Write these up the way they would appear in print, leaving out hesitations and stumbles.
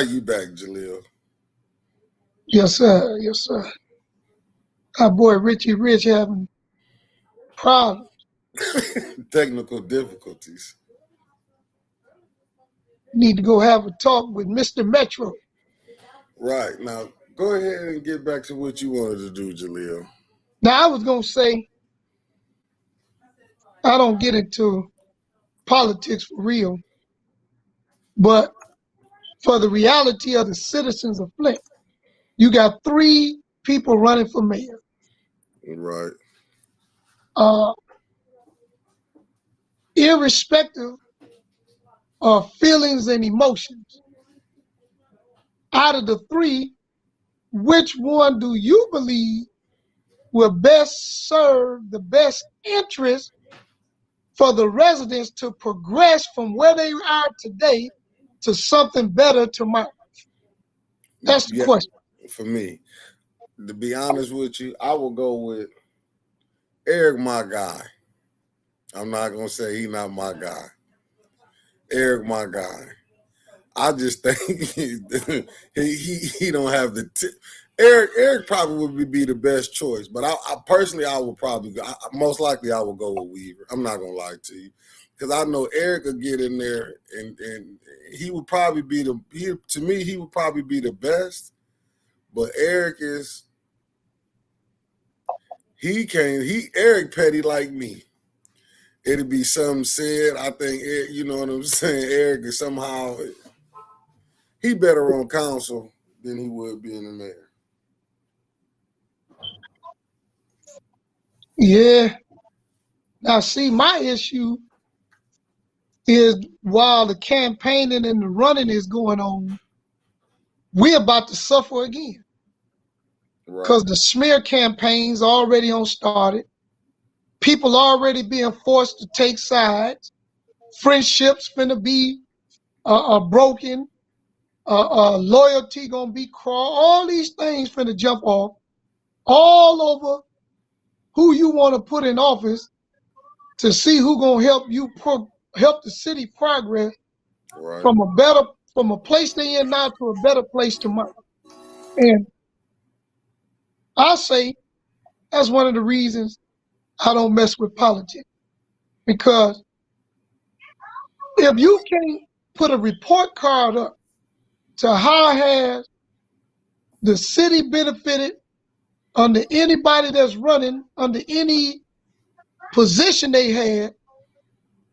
You back, Jalil. Yes, sir. Yes, sir. Our boy Richie Rich having problems. Technical difficulties. Need to go have a talk with Mr. Metro. Right. Now, go ahead and get back to what you wanted to do, Jalil. Now, I was going to say, I don't get into politics for real, but for the reality of the citizens of Flint, you got 3 people running for mayor. Right. Uh, irrespective of feelings and emotions, out of the 3, which one do you believe will best serve the best interest for the residents to progress from where they are today to something better tomorrow? That's the question. For me, to be honest with you, I will go with Eric, my guy. I'm not gonna say he not my guy. Eric, my guy. I just think he don't have the. Eric probably would be the best choice, but I personally I would probably most likely I would go with Weaver. I'm not gonna lie to you, because I know Eric could get in there and he would probably be to me he would probably be the best, but Eric is Eric petty like me. It'd be something said. I think you know what I'm saying. Eric is somehow he better on council than he would be in the mayor. Yeah. Now, see, my issue is while the campaigning and the running is going on, we're about to suffer again. Because the smear campaigns already on started. People already being forced to take sides. Friendships finna be broken. Loyalty gonna be crawl. All these things finna jump off all over who you want to put in office to see who gonna help you help the city progress from a place they in now to a better place tomorrow. And I say that's one of the reasons I don't mess with politics, because if you can't put a report card up to how has the city benefited under anybody that's running, under any position they had,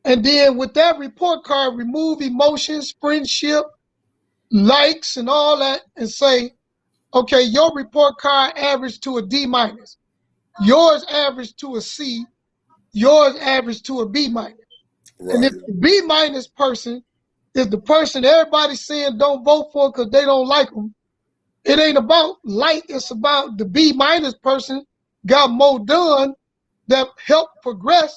and then with that report card, remove emotions, friendship, likes, and all that, and say, okay, your report card averaged to a D minus, yours averaged to a C, yours averaged to a B minus. Right. And if the B minus person is the person everybody's saying don't vote for because they don't like them, it ain't about like, it's about the B minus person got more done that helped progress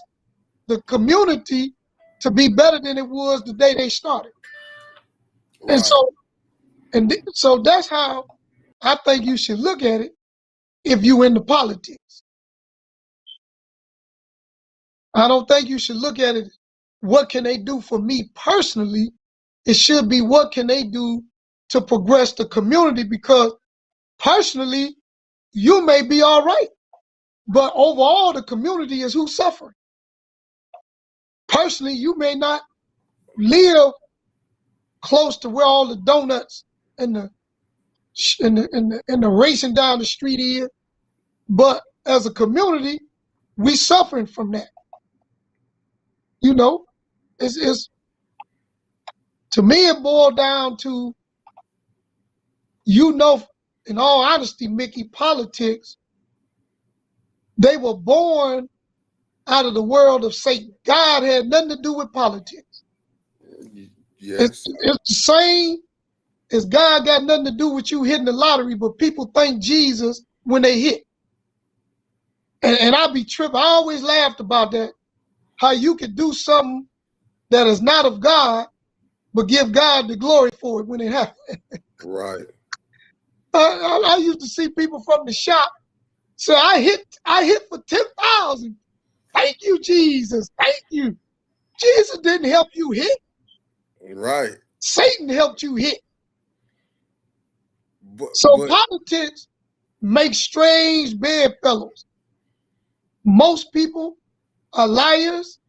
the community to be better than it was the day they started. Right. And so that's how I think you should look at it if you into politics. I don't think you should look at it, what can they do for me personally? It should be, what can they do to progress the community? Because personally, you may be all right, but overall the community is who's suffering. Personally, you may not live close to where all the donuts and the racing down the street is, but as a community, we suffering from that. You know, it's to me it boiled down to, you know, in all honesty, Mickey, politics, they were born out of the world of Satan. God had nothing to do with politics. Yes. It's the same as God got nothing to do with you hitting the lottery, but people thank Jesus when they hit. And I be tripping. I always laughed about that, how you could do something that is not of God, but give God the glory for it when it happened. Right. I used to see people from the shop say, I hit for 10,000. Thank you, Jesus. Thank you. Jesus didn't help you hit. Right. Satan helped you hit. So politics make strange bedfellows. Most people are liars.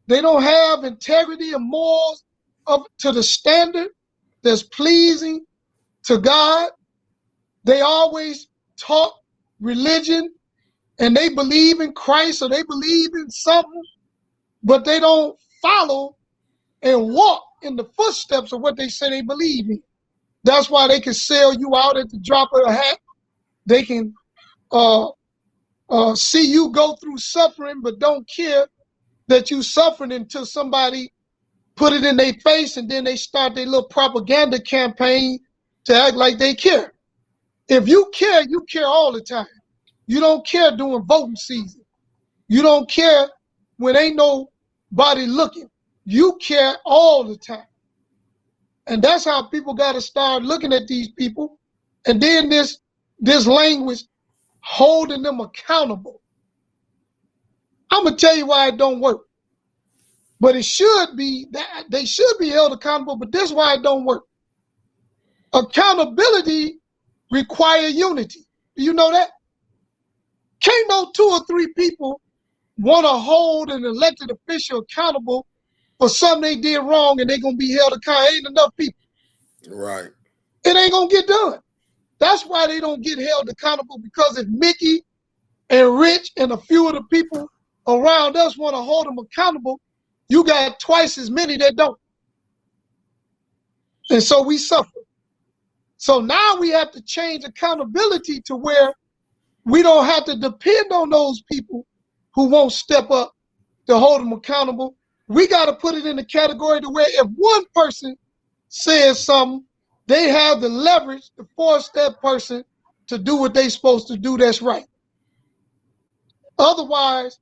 They don't have integrity and morals up to the standard that's pleasing to God. They always talk religion and they believe in Christ or they believe in something, but they don't follow and walk in the footsteps of what they say they believe in. That's why they can sell you out at the drop of a hat. They can see you go through suffering, but don't care that you suffering until somebody put it in their face, and then they start their little propaganda campaign to act like they care. If you care all the time. You don't care during voting season. You don't care when ain't nobody looking. You care all the time. And that's how people got to start looking at these people. And then this language holding them accountable. I'm going to tell you why it don't work. But it should be, that they should be held accountable, but this is why it don't work. Accountability require unity. Do you know that? Can't no 2 or 3 people want to hold an elected official accountable for something they did wrong and they're going to be held accountable. Ain't enough people. Right. It ain't going to get done. That's why they don't get held accountable, because if Mickey and Rich and a few of the people around us want to hold them accountable, you got twice as many that don't. And so we suffer. So now we have to change accountability to where we don't have to depend on those people who won't step up to hold them accountable. We got to put it in the category to where if one person says something, they have the leverage to force that person to do what they're supposed to do that's right. Otherwise,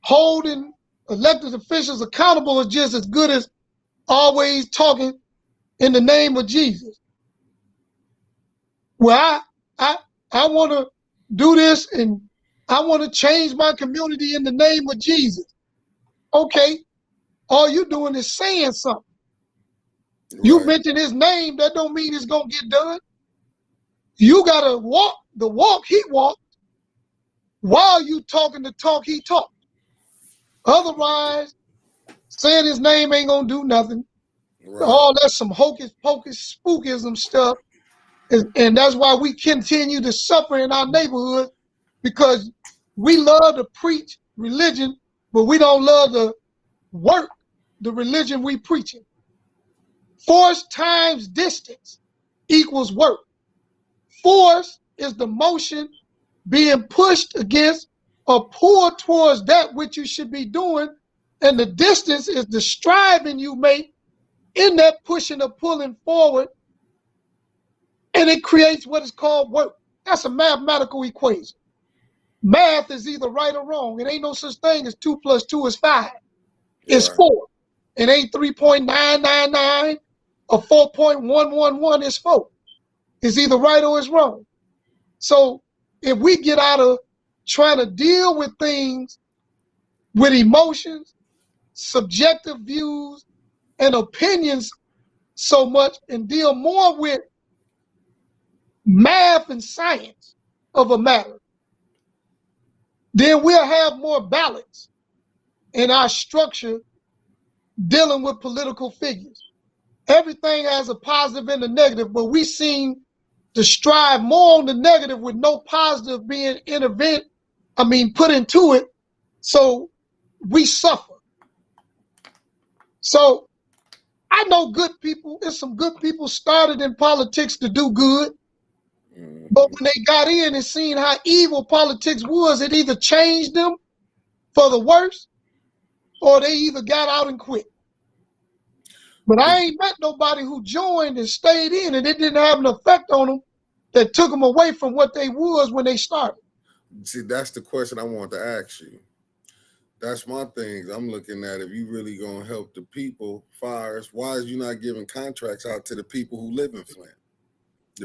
holding elected officials accountable is just as good as always talking in the name of Jesus. Well, I want to do this and I want to change my community in the name of Jesus. Okay, all you're doing is saying something. Right. You mention his name, that don't mean it's going to get done. You got to walk the walk he walked while you talking the talk he talked. Otherwise, saying his name ain't going to do nothing. Right. All that's some hocus pocus spookism stuff. And that's why we continue to suffer in our neighborhood, because we love to preach religion, but we don't love to work the religion we preaching. Force times distance equals work. Force is the motion being pushed against or pulled towards that which you should be doing, and the distance is the striving you make in that pushing or pulling forward, and it creates what is called work. That's a mathematical equation. Math is either right or wrong. It ain't no such thing as 2 + 2 is 5. It's 4. It ain't 3.999 or 4.111 is 4. It's either right or it's wrong. So if we get out of trying to deal with things with emotions, subjective views, and opinions so much, and deal more with math and science of a matter, then we'll have more balance in our structure dealing with political figures. Everything has a positive and a negative, but we seem to strive more on the negative with no positive being put into it, so we suffer. So I know good people, there's some good people started in politics to do good, but when they got in and seen how evil politics was, it either changed them for the worse, or they either got out and quit. But I ain't met nobody who joined and stayed in and it didn't have an effect on them that took them away from what they was when they started. See, that's the question I want to ask you. That's my thing. I'm looking at, if you really going to help the people, fires, why is you not giving contracts out to the people who live in Flint?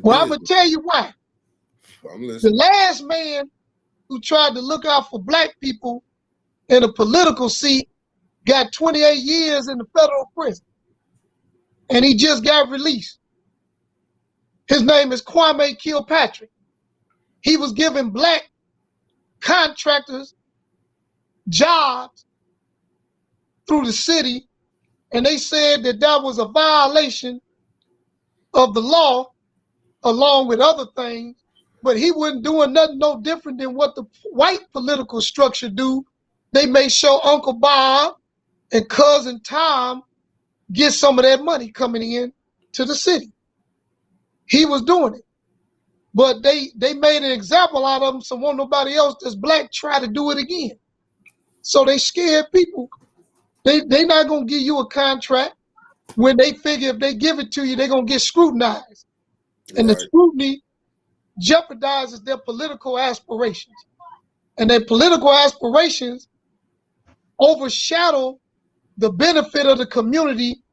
Well, I'm going to tell you why. I'm listening. The last man who tried to look out for black people in a political seat got 28 years in the federal prison. And he just got released. His name is Kwame Kilpatrick. He was giving black contractors jobs through the city, and they said that that was a violation of the law, along with other things. But he wasn't doing nothing no different than what the white political structure do. They made sure Uncle Bob and Cousin Tom get some of that money coming in to the city. He was doing it. But they made an example out of him, so won't nobody else that's black try to do it again. So they scared people. They not gonna give you a contract when they figure if they give it to you, they're gonna get scrutinized. And the scrutiny jeopardizes their political aspirations. And their political aspirations overshadow the benefit of the community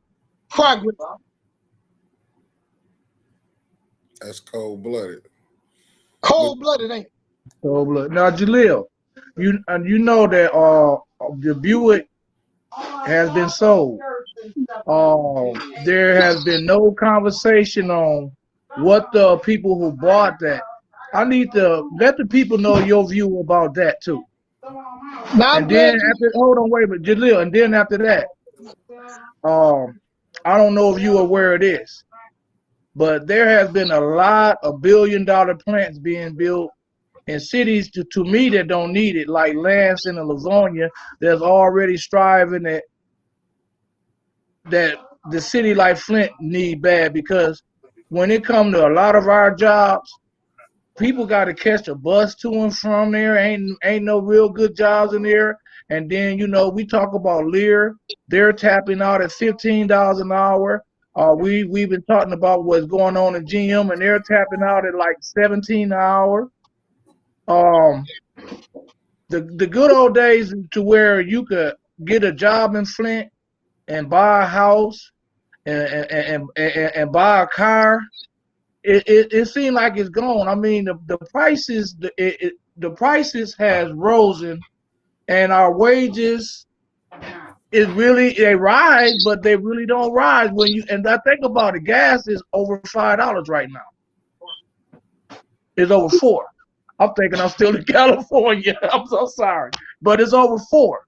progress. That's cold-blooded. Cold-blooded, ain't it? Cold-blooded. Now, Jalil, you know that the Buick has been sold. There has been no conversation on what the people who bought that. I need to let the people know your view about that too. Now, and then after, hold on, wait a minute, Jalil, and then after that, I don't know if you're aware of this, but there has been a lot of billion-dollar plants being built in cities to me that don't need it, like Lansing and Livonia, that's already striving that the city like Flint need bad, because when it comes to a lot of our jobs, people got to catch a bus to and from there. Ain't no real good jobs in there. And then, you know, we talk about Lear. They're tapping out at $15 an hour. We've been talking about what's going on in GM, and they're tapping out at like $17 an hour. The good old days to where you could get a job in Flint and buy a house and buy a car. It seems like it's gone. I mean, the prices the prices has risen, and our wages they rise, but they really don't rise when you. And I think about it, gas is over $5 right now. It's over $4. I'm thinking I'm still in California. I'm so sorry, but it's over $4,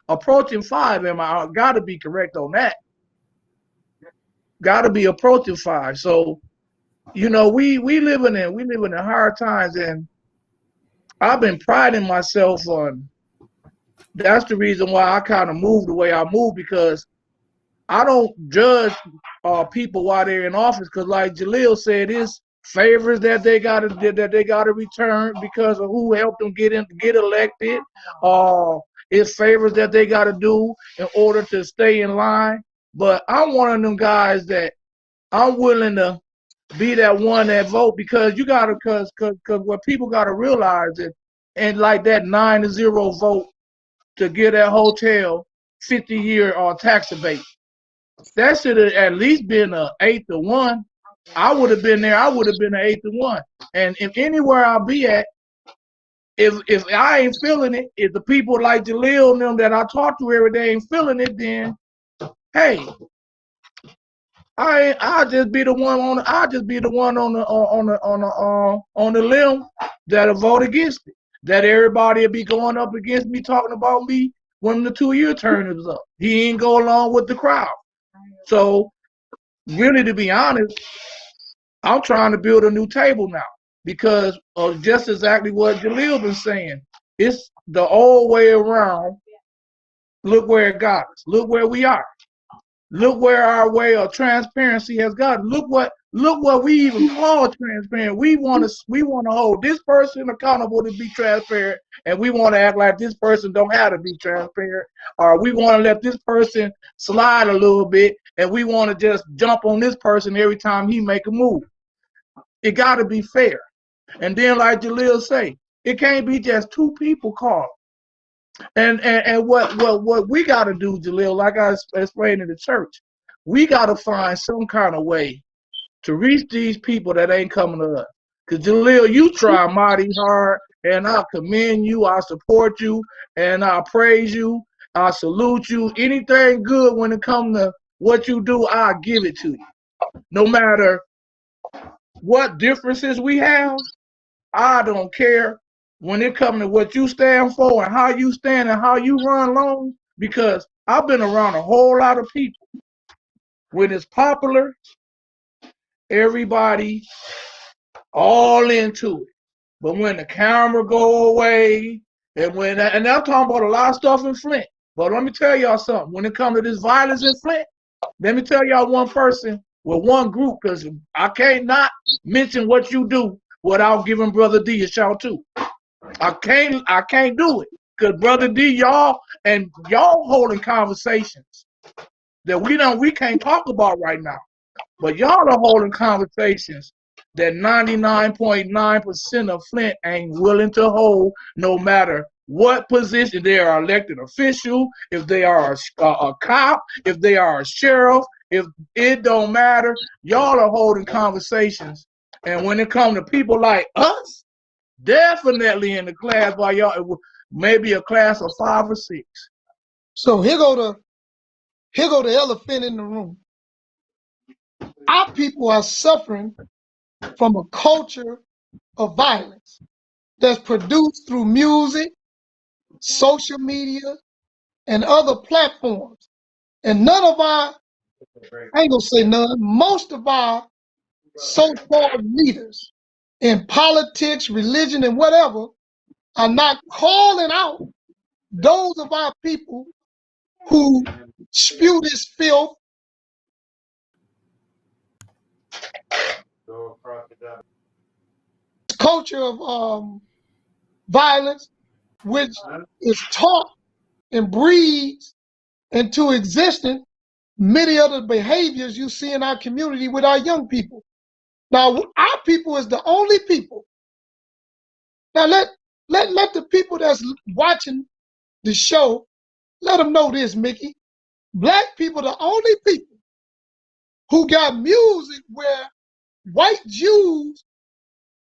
approaching $5. Am I got to be correct on that? Got to be approaching $5. So, you know, we living in hard times, and I've been priding myself on. That's the reason why I kind of moved the way I moved, because I don't judge people while they're in office, because like Jalil said, it's favors that they gotta return because of who helped them get elected. It's favors that they gotta do in order to stay in line. But I'm one of them guys that I'm willing to be that one that vote, because you gotta, cause what people gotta realize is, and like that 9-0 vote to get that hotel 50-year tax abate, that should have at least been a 8-1. I would have been there. I would have been an 8-1. And if anywhere I'll be at, if I ain't feeling it, if the people like Jalil and them that I talk to every day ain't feeling it, then hey, I'll just be the one on the limb that'll vote against it. That everybody will be going up against me, talking about me when the 2-year term is up. He ain't go along with the crowd. So really, to be honest, I'm trying to build a new table now, because of just exactly what Jalil been saying. It's the old way around. Look where it got us. Look where we are. Look where our way of transparency has gotten. Look what we even call transparent. We want to hold this person accountable to be transparent, and we want to act like this person don't have to be transparent, or we want to let this person slide a little bit, and we want to just jump on this person every time he make a move. It got to be fair. And then, like Jalil say, it can't be just two people called. And what we got to do, Jalil, like I explained in the church, we got to find some kind of way to reach these people that ain't coming to us. Because Jalil, you try mighty hard, and I commend you, I support you, and I praise you, I salute you. Anything good when it comes to what you do, I'll give it to you. No matter what differences we have, I don't care when it comes to what you stand for and how you stand and how you run long, because I've been around a whole lot of people. When it's popular, everybody all into it. But when the camera go away, and I'm talking about a lot of stuff in Flint. But let me tell y'all something. When it comes to this violence in Flint, let me tell y'all one person with one group, because I can't not mention what you do without giving Brother D a shout too. I can't do it. Because Brother D, y'all holding conversations that we can't talk about right now. But y'all are holding conversations that 99.9% of Flint ain't willing to hold, no matter what position they are, elected official, if they are a cop, if they are a sheriff, if it don't matter. Y'all are holding conversations. And when it comes to people like us, definitely in the class by y'all, maybe a class of 5 or 6. So here go the elephant in the room. Our people are suffering from a culture of violence that's produced through music, social media, and other platforms. And none of our, I ain't gonna say none, most of our so-called leaders in politics, religion, and whatever are not calling out those of our people who spew this filth, culture of violence, which is taught and breeds into existence many other behaviors you see in our community with our young people. Now, our people is the only people. Now, let the people that's watching the show, let them know this, Mickey. Black people the only people who got music where white Jews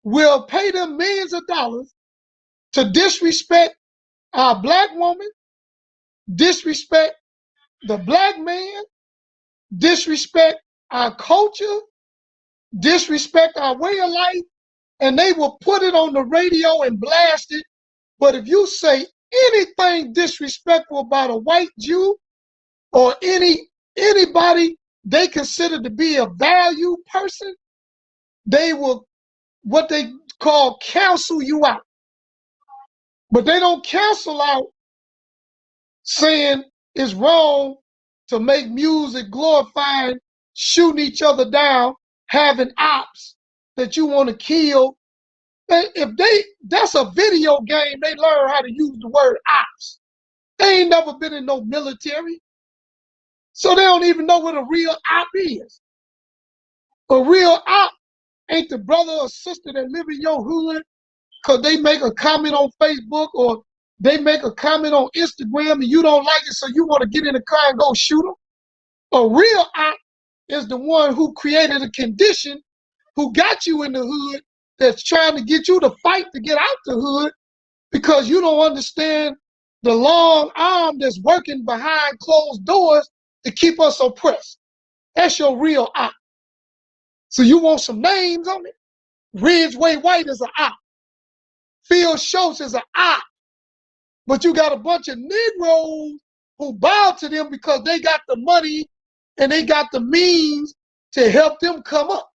will pay them millions of dollars to disrespect our black woman, disrespect the black man, disrespect our culture, disrespect our way of life, and they will put it on the radio and blast it. But if you say anything disrespectful about a white Jew or anybody they consider to be a value person, they will what they call cancel you out. But they don't cancel out saying it's wrong to make music glorifying shooting each other down, having ops that you want to kill. That's a video game, they learn how to use the word ops. They ain't never been in no military. So they don't even know what a real op is. A real op ain't the brother or sister that live in your hood because they make a comment on Facebook or they make a comment on Instagram and you don't like it, so you want to get in the car and go shoot them. A real op is the one who created a condition, who got you in the hood, that's trying to get you to fight to get out the hood because you don't understand the long arm that's working behind closed doors to keep us oppressed. That's your real op. So you want some names on it? Ridgeway White is an op. Phil Schultz is an op. But you got a bunch of Negroes who bow to them because they got the money and they got the means to help them come up.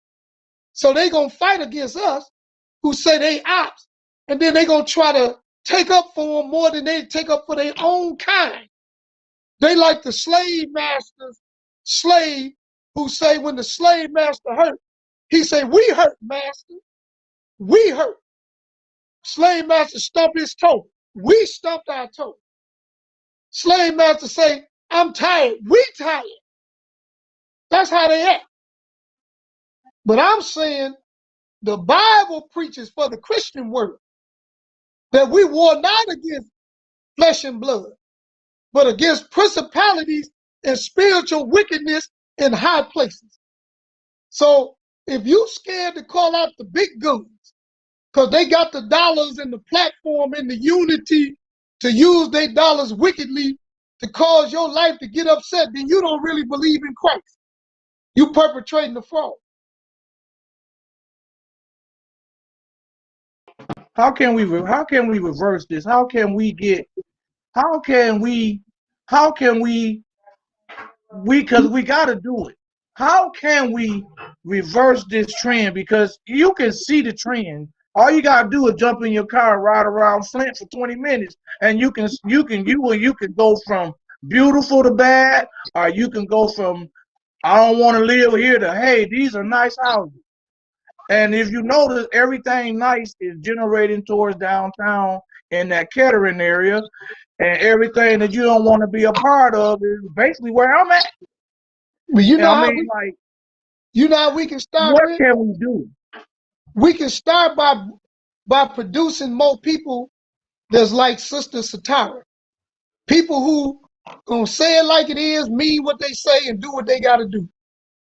So they gonna fight against us who say they ops, and then they gonna try to take up for them more than they take up for their own kind. They like the slave master's slave who say when the slave master hurt, he say, "We hurt, master. We hurt." Slave master stump his toe. We stumped our toe. Slave master say, "I'm tired." We tired. That's how they act. But I'm saying the Bible preaches for the Christian world that we war not against flesh and blood, but against principalities and spiritual wickedness in high places. So if you scared to call out the big guns because they got the dollars and the platform and the unity to use their dollars wickedly to cause your life to get upset, then you don't really believe in Christ. You perpetrating the fraud. How can we reverse this? How can we because we got to do it. How can we reverse this trend? Because you can see the trend. All you gotta do is jump in your car and ride around Flint for 20 minutes, and you can go from beautiful to bad, or you can go from I don't want to live here to hey, these are nice houses. And if you notice, everything nice is generating towards downtown in that Kettering area, and everything that you don't want to be a part of is basically where I'm at. But you And know I how mean, like, we can start what with? can we do? We can start by producing more people that's like Sister Satara. People who gonna say it like it is, mean what they say, and do what they gotta do.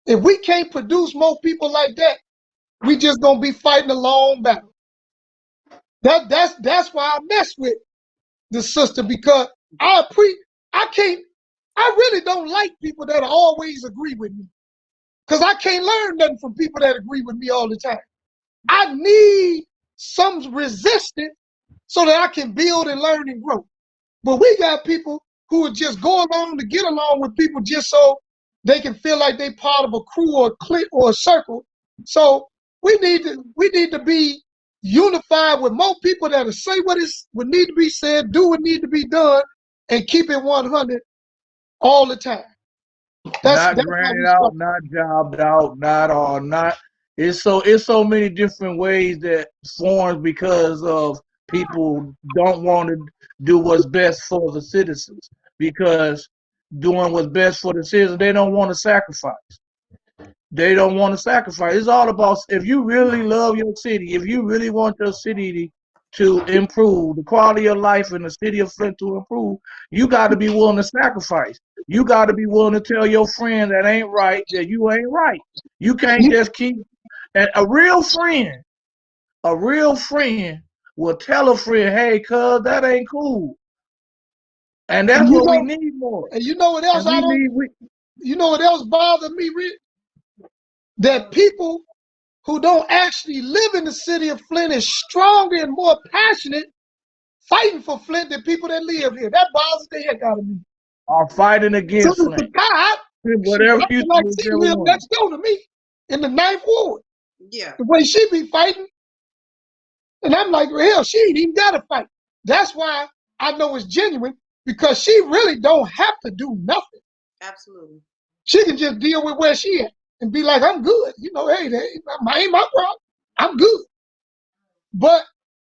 If we can't produce more people like that, we just gonna be fighting a long battle. That's why I mess with the sister, because I really don't like people that always agree with me. Because I can't learn nothing from people that agree with me all the time. I need some resistance so that I can build and learn and grow. But we got people who would just go along to get along with people just so they can feel like they part of a crew or a clique or a circle. So we need to be unified with more people that'll say what need to be said, do what need to be done, and keep it 100 all the time. That's Not how granted we out, start. not jobbed out, not all, not. It's so many different ways that forms because of people don't want to do what's best for the citizens, because doing what's best for the citizens, they don't want to sacrifice. They don't want to sacrifice. It's all about if you really love your city, if you really want your city to improve, the quality of life in the city of Flint to improve, you got to be willing to sacrifice. You got to be willing to tell your friend that ain't right that you ain't right. You can't just keep. And a real friend will tell a friend, "Hey, cuz that ain't cool," and And that's what we need more. you know what else And we need. you know what else bothers me, Rick? That people who don't actually live in the city of Flint is stronger and more passionate fighting for Flint than people that live here. That bothers the heck out of me. Are fighting So against Flint. the God, Whatever you like do, she lived next door to me in the 9th Ward. Yeah. The way she be fighting. And I'm like, well, hell, she ain't even got to fight. That's why I know it's genuine, because she really don't have to do nothing. Absolutely. She can just deal with where she at and be like, I'm good. You know, hey, that ain't my problem. I'm good. But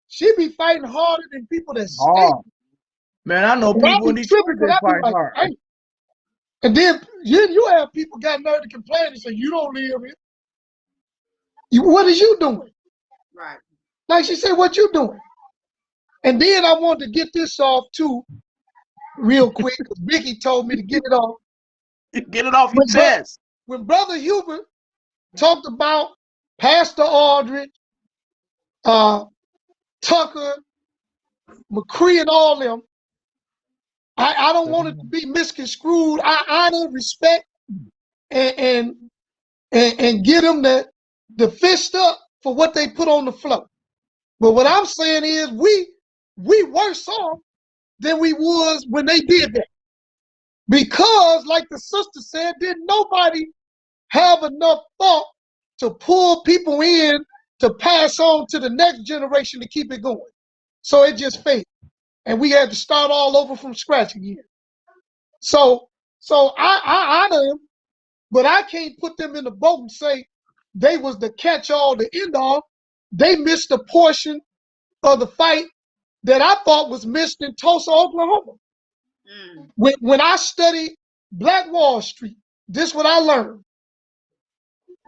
she be fighting harder than people that stay. Man, I know And I people in be Detroit tripping, but that I be fight like, hard. hey. And then you have people got nerve to complain and say, you don't live here. What is you doing? Right. Like she said, what you doing? And then I wanted to get this off too, real quick, because Vicky told me to get it off. Get it off your chest. When Brother Hubert talked about Pastor Aldridge, Tucker, McCree, and all them, I don't want it to be misconstrued. I honor, respect, and give them the fist up for what they put on the floor. But what I'm saying is we worse off than we was when they did that. Because, like the sister said, didn't nobody have enough thought to pull people in to pass on to the next generation to keep it going. So it just failed. And we had to start all over from scratch again. So I honor them, but I can't put them in the boat and say they was the catch-all, the end-all. They missed a portion of the fight that I thought was missed in Tulsa, Oklahoma. When I studied Black Wall Street, this is what I learned.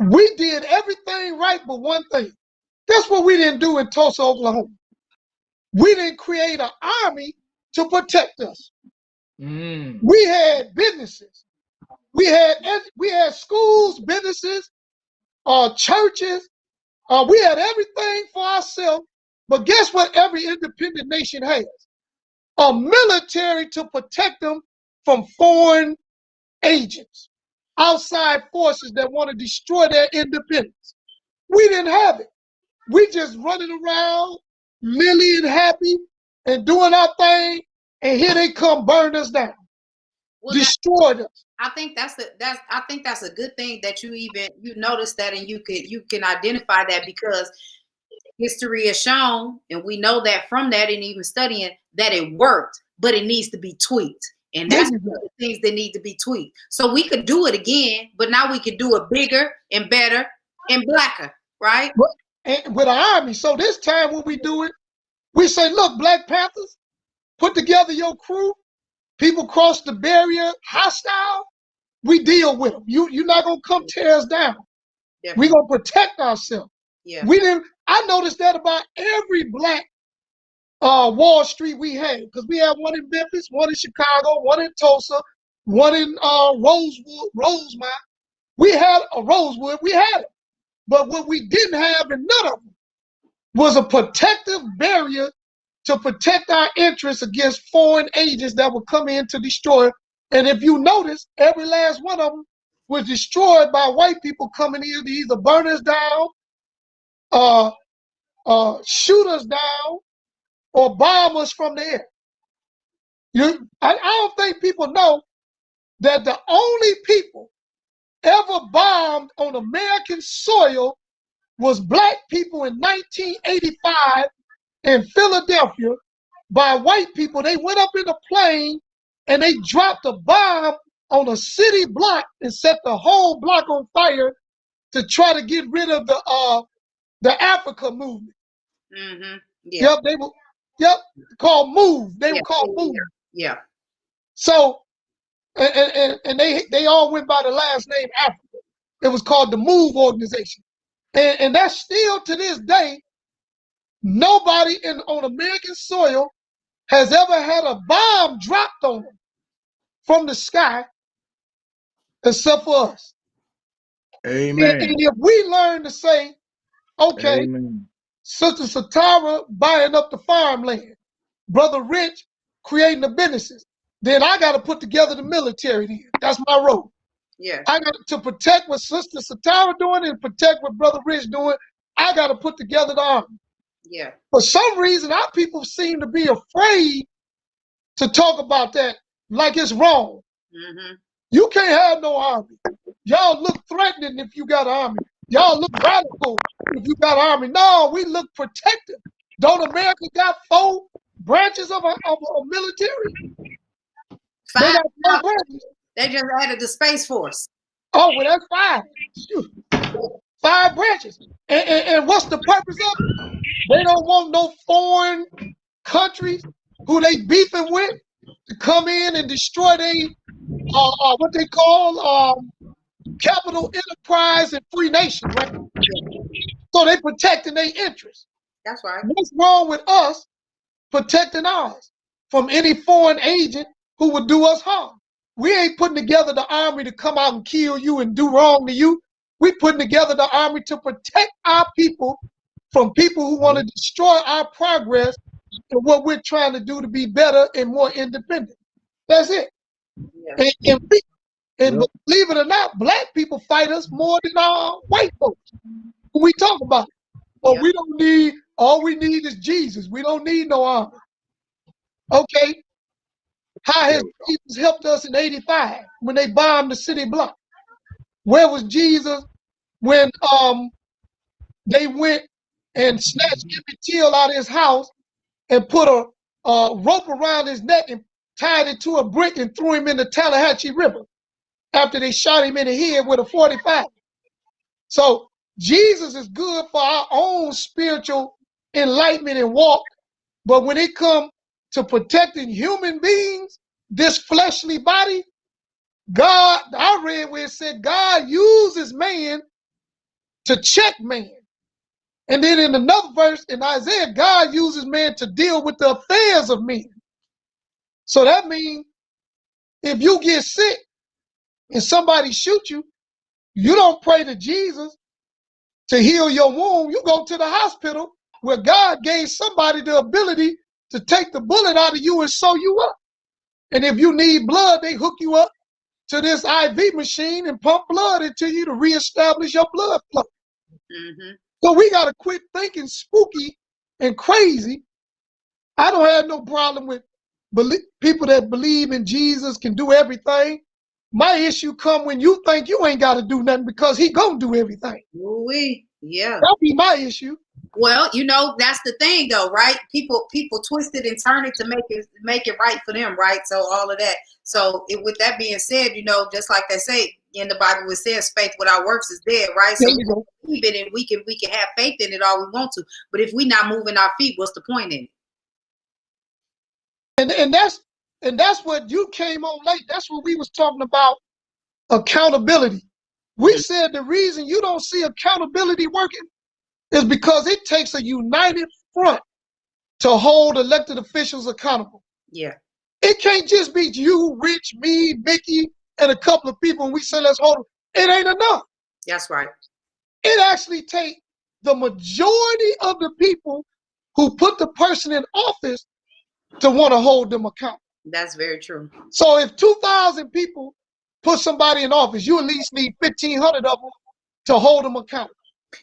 We did everything right but one thing. That's what we didn't do in Tulsa, Oklahoma. We didn't create an army to protect us. We had businesses. We had schools, businesses, churches. We had everything for ourselves. But guess what every independent nation has? A military to protect them from foreign agents, outside forces that want to destroy their independence. We didn't have it. We just running around lily and happy and doing our thing, and here they come burn us down, destroyed us. I think that's a good thing that you notice that, and you can identify that, because history has shown, and we know that from that, and even studying that it worked, but it needs to be tweaked. And that's one of the things that need to be tweaked. So we could do it again, but now we could do it bigger and better and blacker, right? And with an army. So this time when we do it, we say, look, Black Panthers, put together your crew. People cross the barrier, hostile, we deal with them. You're not going to come tear us down. We're going to protect ourselves. Yeah. I noticed that about every Black Wall Street we had, because we had one in Memphis, one in Chicago, one in Tulsa, one in Rosemont. We had a Rosewood, we had it. But what we didn't have in none of them was a protective barrier to protect our interests against foreign agents that would come in to destroy. And if you notice, every last one of them was destroyed by white people coming in to either burn us down, shoot us down, or bomb us from the air. I don't think people know that the only people ever bombed on American soil was Black people in 1985 in Philadelphia by white people. They went up in a plane and they dropped a bomb on a city block and set the whole block on fire to try to get rid of the Africa movement. Mm-hmm. Yeah. Called Move. They were called Move. Yeah. So, and they all went by the last name Africa. It was called the Move organization. And that's still to this day, nobody on American soil has ever had a bomb dropped on them from the sky except for us. Amen. And if we learn to say, okay, Amen. Sister Satara buying up the farmland, Brother Rich creating the businesses, then I got to put together the military then. That's my role. Yeah. I got to protect what Sister Satara doing and protect what Brother Rich doing. I got to put together the army. Yeah. For some reason, our people seem to be afraid to talk about that like it's wrong. Mm-hmm. You can't have no army. Y'all look threatening if you got an army. Y'all look radical if you got an army. No, we look protective. Don't America got 4 branches of a military? They got 4 branches. They just added the Space Force. Oh, well, that's 5. Shoot. 5 branches. And what's the purpose of it? They don't want no foreign countries who they beefing with to come in and destroy their what they call capital enterprise and free nation, right? So they protecting their interests. That's right. What's wrong with us protecting ours from any foreign agent who would do us harm? We ain't putting together the army to come out and kill you and do wrong to you. We putting together the army to protect our people from people who want to destroy our progress and what we're trying to do to be better and more independent. That's it. Yeah. And believe it or not, Black people fight us more than white folks. We talk about it. But we don't need, all we need is Jesus. We don't need no army. Okay. How has Jesus helped us in 85 when they bombed the city block? Where was Jesus when they went and snatched Emmett Till out of his house and put a rope around his neck and tied it to a brick and threw him in the Tallahatchie River after they shot him in the head with a 45? So Jesus is good for our own spiritual enlightenment and walk, but when it comes to protecting human beings, this fleshly body, God, I read where it said God uses man to check man. And then in another verse in Isaiah, God uses man to deal with the affairs of men. So that means if you get sick and somebody shoot you, you don't pray to Jesus to heal your wound. You go to the hospital where God gave somebody the ability to take the bullet out of you and sew you up. And if you need blood, they hook you up to this IV machine and pump blood into you to reestablish your blood flow. Mm-hmm. So we got to quit thinking spooky and crazy. I don't have no problem with people that believe in Jesus can do everything. My issue come when you think you ain't got to do nothing because he gonna do everything. Yeah. That'll be my issue. Well, that's the thing though, right? People twist it and turn it to make it right for them, right? So all of that. So with that being said, just like they say in the Bible, it says faith without works is dead, right? So we can believe it and we can have faith in it all we want to. But if we not moving our feet, what's the point in it? And that's what you came on late. That's what we was talking about, accountability. We said the reason you don't see accountability working is because it takes a united front to hold elected officials accountable. Yeah. It can't just be you, Rich, me, Mickey, and a couple of people, and we say let's hold them. It ain't enough. That's right. It actually takes the majority of the people who put the person in office to want to hold them accountable. That's very true. So if 2,000 people put somebody in office, you at least need 1,500 of them to hold them accountable.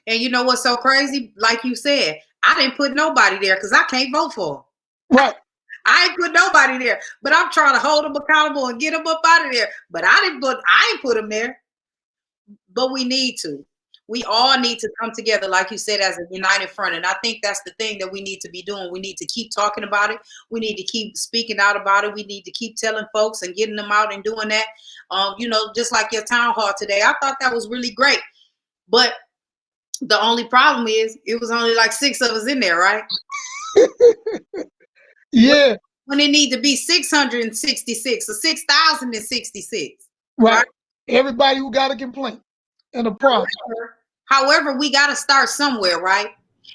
And you know what's so crazy? Like you said, I didn't put nobody there because I can't vote for them. Right. I ain't put nobody there, but I'm trying to hold them accountable and get them up out of there. But I ain't put them there. But we need to. We all need to come together, like you said, as a united front. And I think that's the thing that we need to be doing. We need to keep talking about it. We need to keep speaking out about it. We need to keep telling folks and getting them out and doing that. Just like your town hall today. I thought that was really great. But the only problem is it was only like 6 of us in there, right? Yeah. When it need to be 666 or 6,066. Right. Everybody who got a complaint and a problem. However, we got to start somewhere, right?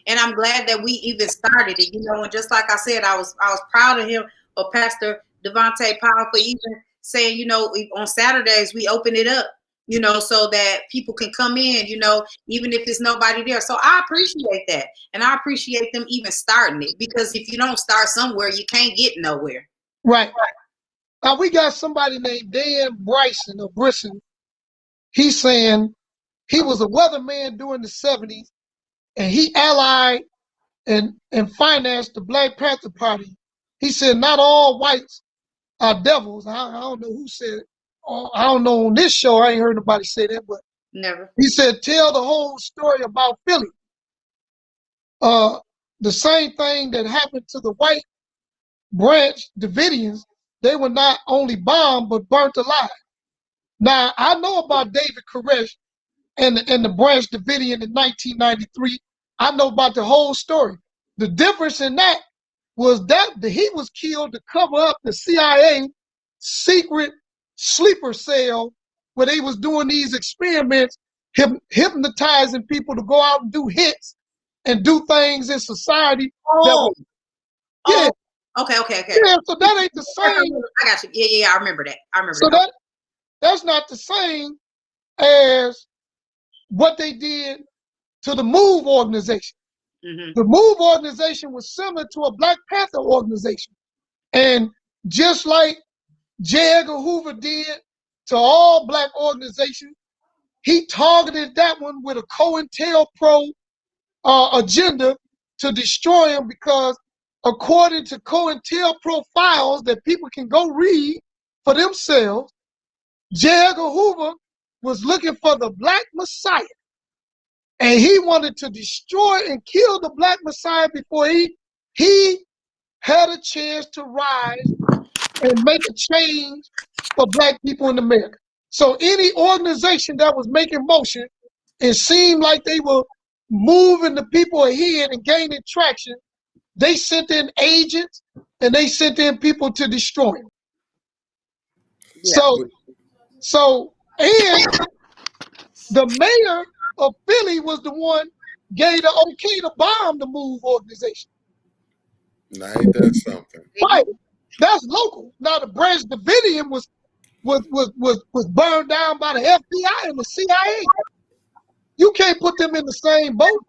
And I'm glad that we even started it, and just like I said, I was proud of him, or Pastor Devontae Powell, for even saying, on Saturdays we open it up, so that people can come in, even if there's nobody there. So I appreciate that. And I appreciate them even starting it, because if you don't start somewhere, you can't get nowhere. Right. Now we got somebody named Dan Bryson or Brisson. He's saying he was a weatherman during the 70s, and he allied and financed the Black Panther Party. He said not all whites are devils. I don't know who said it. I don't know on this show. I ain't heard nobody say that, but never. He said tell the whole story about Philly. The same thing that happened to the white branch Davidians. They were not only bombed but burnt alive. Now I know about David Koresh and the Branch Davidian in 1993. I know about the whole story. The difference in that was that he was killed to cover up the CIA secret sleeper cell where they was doing these experiments, hypnotizing people to go out and do hits and do things in society. Okay. Yeah, so that ain't the same. I got you. Yeah, I remember that. That's not the same as what they did to the MOVE organization. Mm-hmm. The MOVE organization was similar to a Black Panther organization. And just like J. Edgar Hoover did to all Black organizations, he targeted that one with a COINTELPRO agenda to destroy them, because according to COINTELPRO files that people can go read for themselves, J. Edgar Hoover was looking for the Black Messiah. And he wanted to destroy and kill the Black Messiah before he had a chance to rise and make a change for Black people in America. So any organization that was making motion and seemed like they were moving the people ahead and gaining traction, they sent in agents and they sent in people to destroy them. Yeah. So and the mayor of Philly was the one gave the okay to bomb the MOVE organization. Now ain't that something? Right. That's local. Now the Branch Davidian was burned down by the FBI and the CIA. You can't put them in the same boat.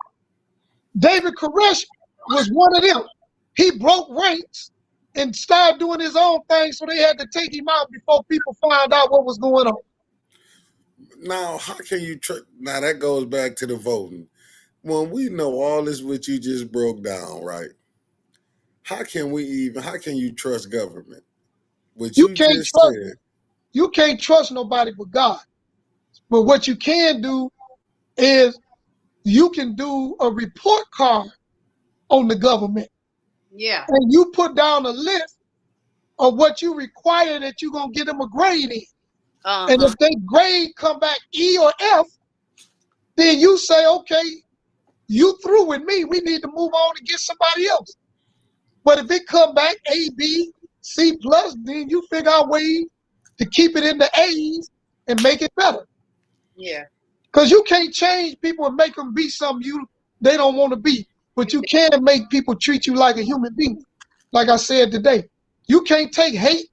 David Koresh was one of them. He broke ranks and started doing his own thing, so they had to take him out before people found out what was going on. Now, how can you now that goes back to the voting. when we know all this what you just broke down, right? How can you trust government? What You you can't just trust said. you can't trust nobody but God. But what you can do is you can do a report card on the government. Yeah. And you put down a list of what you require that you're gonna get them a grade in. And Uh-huh. if they grade come back E or F, then you say, okay, you through with me. We need to move on and get somebody else. But if it come back A, B, C plus, then you figure out ways to keep it in the A's and make it better. Yeah. Because you can't change people and make them be something they don't want to be. But you can make people treat you like a human being. Like I said today, you can't take hate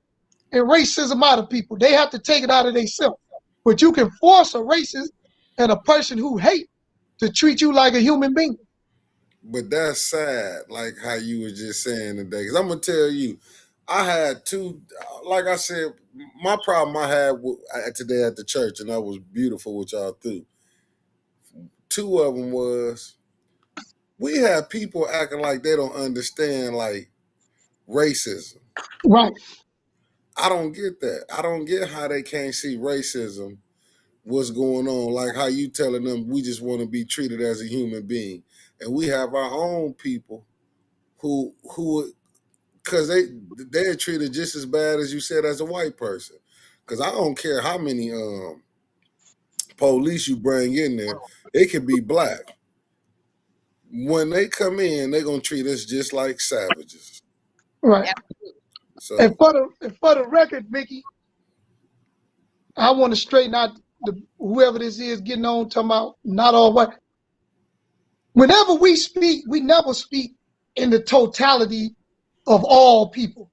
and racism out of people. They have to take it out of themselves. But you can force a racist and a person who hate to treat you like a human being. But that's sad, like how you were just saying today. Because I'm gonna tell you, I had two. Like I said, my problem I had today at the church, and that was beautiful with y'all through. Two of them was we have people acting like they don't understand like racism. Right. I don't get that. I don't get how they can't see racism. What's going on? Like how you telling them we just want to be treated as a human being, and we have our own people who because they're treated just as bad as you said as a white person. Because I don't care how many police you bring in there, it could be black. When they come in, they're gonna treat us just like savages. Right. So And for the record, Mickey, I want to straighten out whoever this is getting on talking about not all white. Whenever we speak, we never speak in the totality of all people.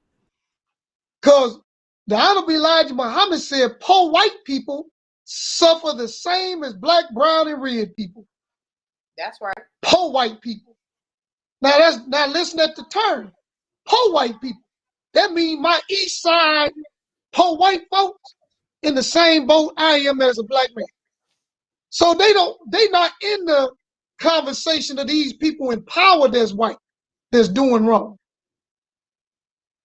Because the Honorable Elijah Muhammad said poor white people suffer the same as black, brown, and red people. That's right. Poor white people. Now listen at the term. Poor white people. That means my east side poor white folks in the same boat I am as a black man. So they not in the conversation of these people in power that's white, that's doing wrong.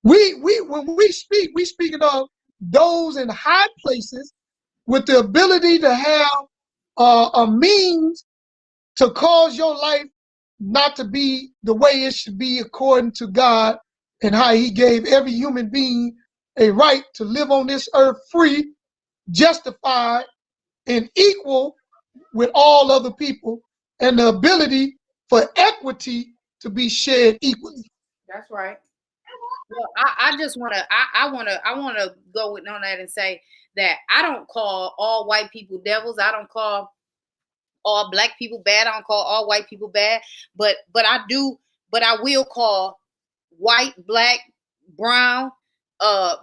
When we speak, we speaking of those in high places with the ability to have a means to cause your life not to be the way it should be according to God and how he gave every human being a right to live on this earth free, justified, and equal with all other people, and the ability for equity to be shared equally. That's right. Well, I just wanna I wanna go with on that and say that I don't call all white people devils. I don't call all black people bad. I don't call all white people bad. But I will call white, black, brown,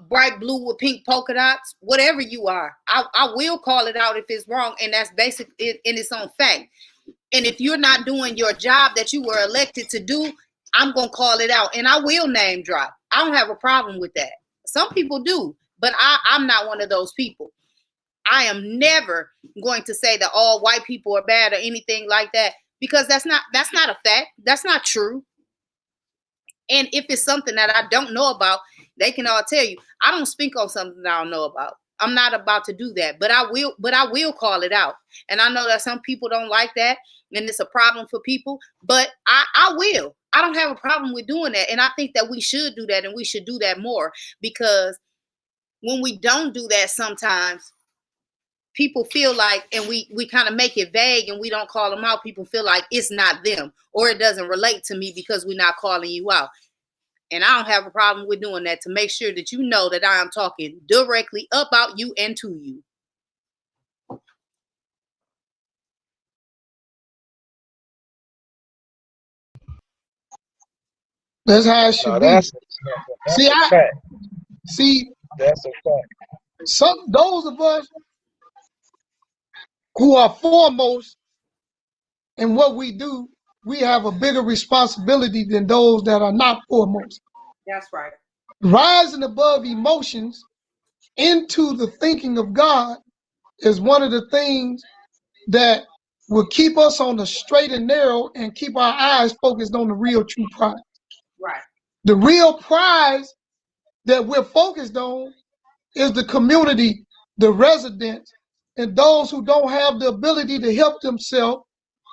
bright blue with pink polka dots, whatever you are. I will call it out if it's wrong, and that's basic in its own fact. And if you're not doing your job that you were elected to do, I'm going to call it out. And I will name drop. I don't have a problem with that. Some people do, but I'm not one of those people. I am never going to say that all white people are bad or anything like that, because that's not a fact. That's not true. And if it's something that I don't know about, they can all tell you. I don't speak on something that I don't know about. I'm not about to do that, but I will call it out. And I know that some people don't like that, and it's a problem for people, but I will. I don't have a problem with doing that. And I think that we should do that, and we should do that more, because when we don't do that, sometimes people feel like, and we kind of make it vague and we don't call them out, people feel like it's not them or it doesn't relate to me because we're not calling you out. And I don't have a problem with doing that, to make sure that you know that I am talking directly about you and to you. That's how it should be. That's a fact. See, That's a fact. those of us who are foremost in what we do, we have a bigger responsibility than those that are not foremost. That's right. Rising above emotions into the thinking of God is one of the things that will keep us on the straight and narrow and keep our eyes focused on the real true prize. Right. The real prize that we're focused on is the community, the residents, and those who don't have the ability to help themselves.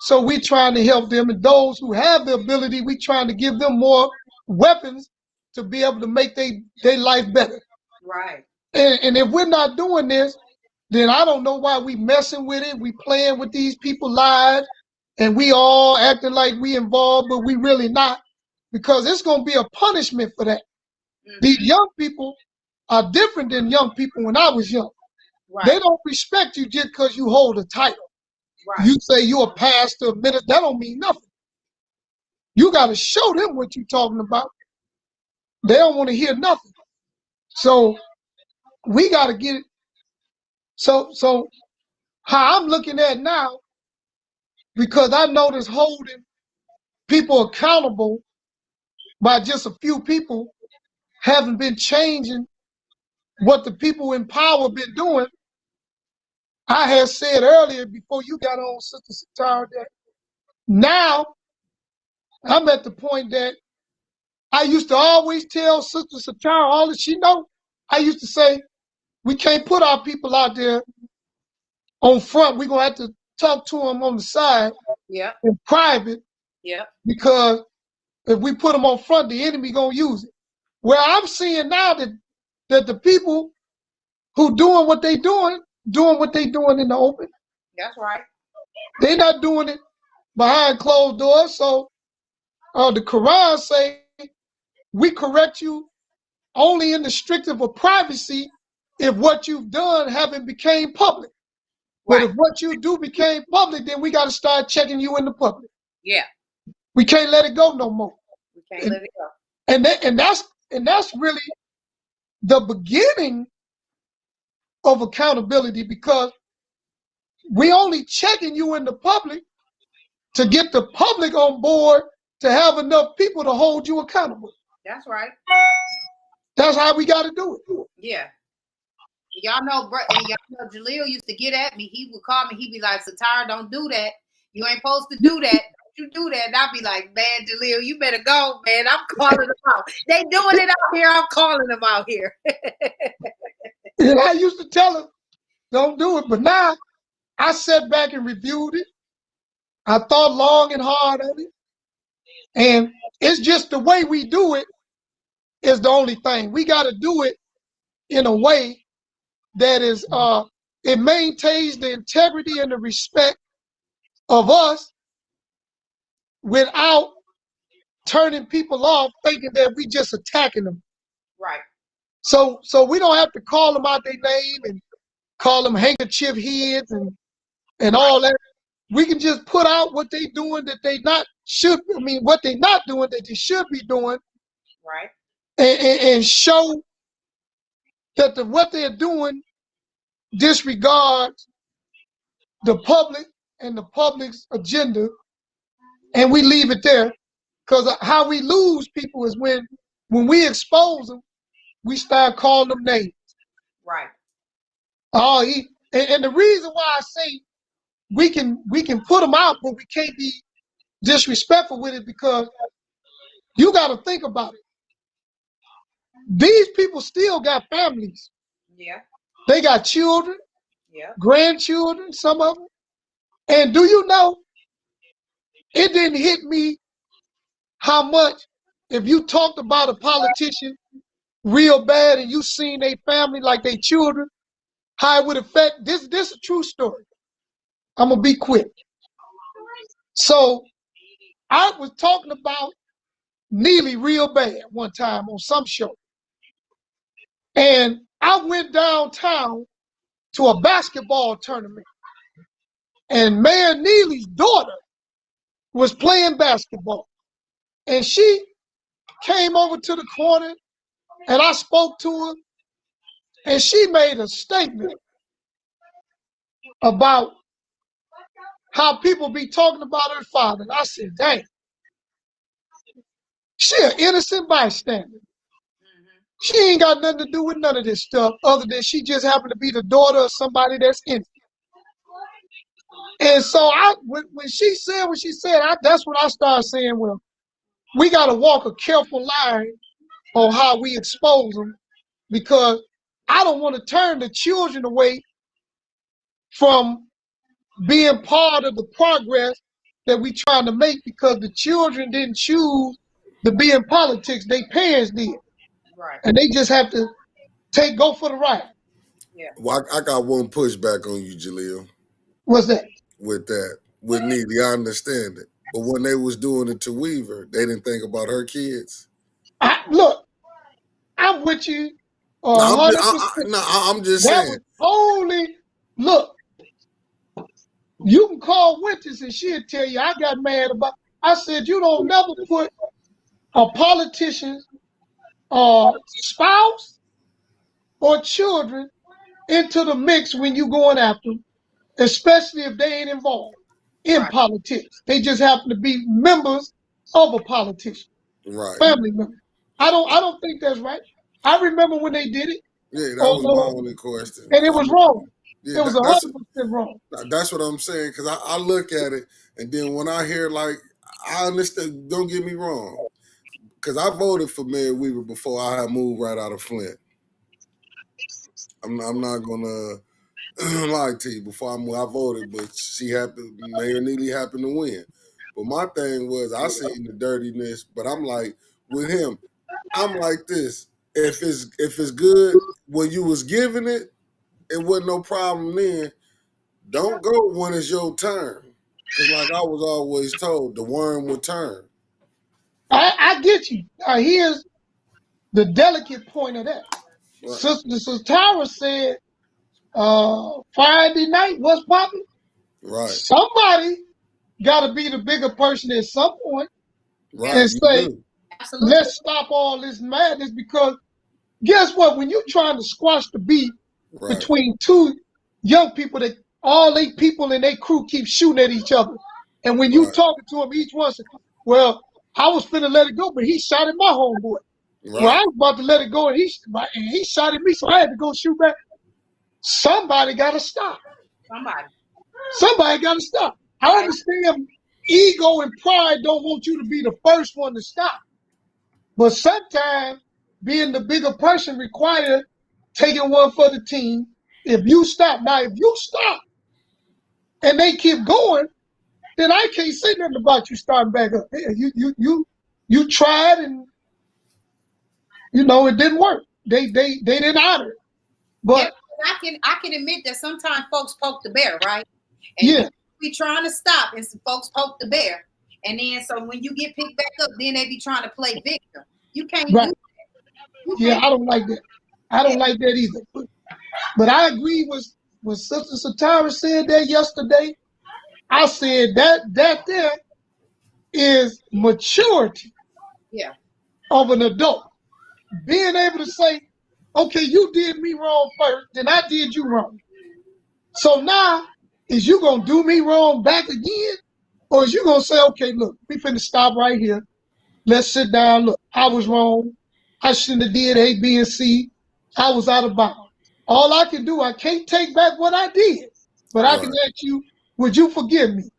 So we're trying to help them. And those who have the ability, we're trying to give them more weapons to be able to make their life better. Right. And if we're not doing this, then I don't know why we messing with it. We playing with these people's lives, and we all acting like we involved, but we really not, because it's going to be a punishment for that. Mm-hmm. These young people are different than young people when I was young. Right. They don't respect you just because you hold a title. Right. You say you're a pastor, a minister, that don't mean nothing. You got to show them what you're talking about. They don't want to hear nothing. So we got to get it. So how I'm looking at now, because I notice holding people accountable by just a few people haven't been changing what the people in power been doing. I had said earlier before you got on, Sister Satara, that now I'm at the point that I used to always tell Sister Satara all that she know. I used to say, we can't put our people out there on front. We're going to have to talk to them on the side in private, because if we put them on front, the enemy going to use it. Well, I'm seeing now that the people who doing what they doing in the open. That's right. They're not doing it behind closed doors. So the Quran say, we correct you only in the strict of a privacy if what you've done haven't became public. But if what you do became public, then we got to start checking you in the public. Yeah. We can't let it go no more. We can't let it go. And that's really the beginning of accountability, because we only checking you in the public to get the public on board to have enough people to hold you accountable. That's right. That's how we got to do it. Yeah. Y'all know Jalil used to get at me. He would call me. He'd be like, Satara, don't do that. You ain't supposed to do that. Don't you do that. And I'd be like, man, Jalil, you better go, man. I'm calling them out. They doing it out here. I'm calling them out here. And I used to tell them, don't do it. But now I sat back and reviewed it. I thought long and hard on it. And it's just the way we do it is the only thing. We got to do it in a way that is, it maintains the integrity and the respect of us without turning people off thinking that we just attacking them. Right. So we don't have to call them out their name and call them handkerchief heads and all that. We can just put out what they doing that they not should. I mean, what they not doing that they should be doing. Right. And show that what they're doing disregards the public and the public's agenda, and we leave it there. Because how we lose people is when we expose them, we start calling them names. Right. And the reason why I say we can put them out, but we can't be disrespectful with it, because you got to think about it. These people still got families. Yeah. They got children, grandchildren, some of them. And do you know, it didn't hit me how much, if you talked about a politician real bad and you seen their family like their children, how it would affect, this is a true story. I'm going to be quick. So I was talking about Neely real bad one time on some show. And I went downtown to a basketball tournament. And Mayor Neely's daughter was playing basketball. And she came over to the corner and I spoke to her. And she made a statement about how people be talking about her father. And I said, dang, she an innocent bystander. She ain't got nothing to do with none of this stuff other than she just happened to be the daughter of somebody that's innocent. And so when she said what she said, that's when I started saying, well, we got to walk a careful line on how we expose them, because I don't want to turn the children away from being part of the progress that we trying to make, because the children didn't choose to be in politics. Their parents did. Right. And they just have to go for the ride. Yeah. Well, I got one pushback on you, Jalil, What's that? with that. With Neely, I understand it. But when they was doing it to Weaver, they didn't think about her kids. Look, I'm with you No, 100%. I'm just That saying. was only, look, you can call Winters and she'll tell you I got mad about. I said, you don't never put a politician's spouse or children into the mix when you going after them, especially if they ain't involved in Right. politics. They just happen to be members of a politician, Right. family member. I don't think that's right. I remember when they did it. Yeah, that was my only question. And it was wrong. Yeah, It was 100% wrong. That's what I'm saying, because I look at it, and then when I hear, like, I understand, don't get me wrong, because I voted for Mayor Weaver before I had moved right out of Flint. I'm not going to lie to you. Before I moved, I voted, but Mayor Neely happened to win. But my thing was, I seen the dirtiness, but I'm like, with him, I'm like this. If it's good, when you was giving it, it wasn't no problem then. Don't go when it's your turn. Because like I was always told, the worm would turn. I get you. Here's the delicate point of that. Right. Sister Tara said Friday night, what's popping? Right. Somebody got to be the bigger person at some point, Right. and say, Absolutely. let's stop all this madness, because guess what? When you're trying to squash the beef between two young people, that all 8 people in their crew keep shooting at each other, and when you talking to them, each one says, well, I was finna let it go, but he shot at my homeboy. Right. Well, I was about to let it go, and he shot at me, so I had to go shoot back. Somebody got to stop. Somebody got to stop. I understand ego and pride don't want you to be the first one to stop. But sometimes being the bigger person requires taking one for the team. If you stop and they keep going, then I can't say nothing about you starting back up. You tried, and it didn't work. They didn't honor it. But I can admit that sometimes folks poke the bear, right? And we trying to stop, and some folks poke the bear, and then so when you get picked back up, then they be trying to play victim. You can't do that. I don't like that. I don't like that either. But I agree with what Sister Satara said there yesterday. I said that there is maturity of an adult. Being able to say, okay, you did me wrong first, then I did you wrong. So now, is you going to do me wrong back again? Or is you going to say, okay, look, we finna stop right here. Let's sit down. Look, I was wrong. I shouldn't have did A, B, and C. I was out of bounds. All I can do, I can't take back what I did. But I can ask you, would you forgive me?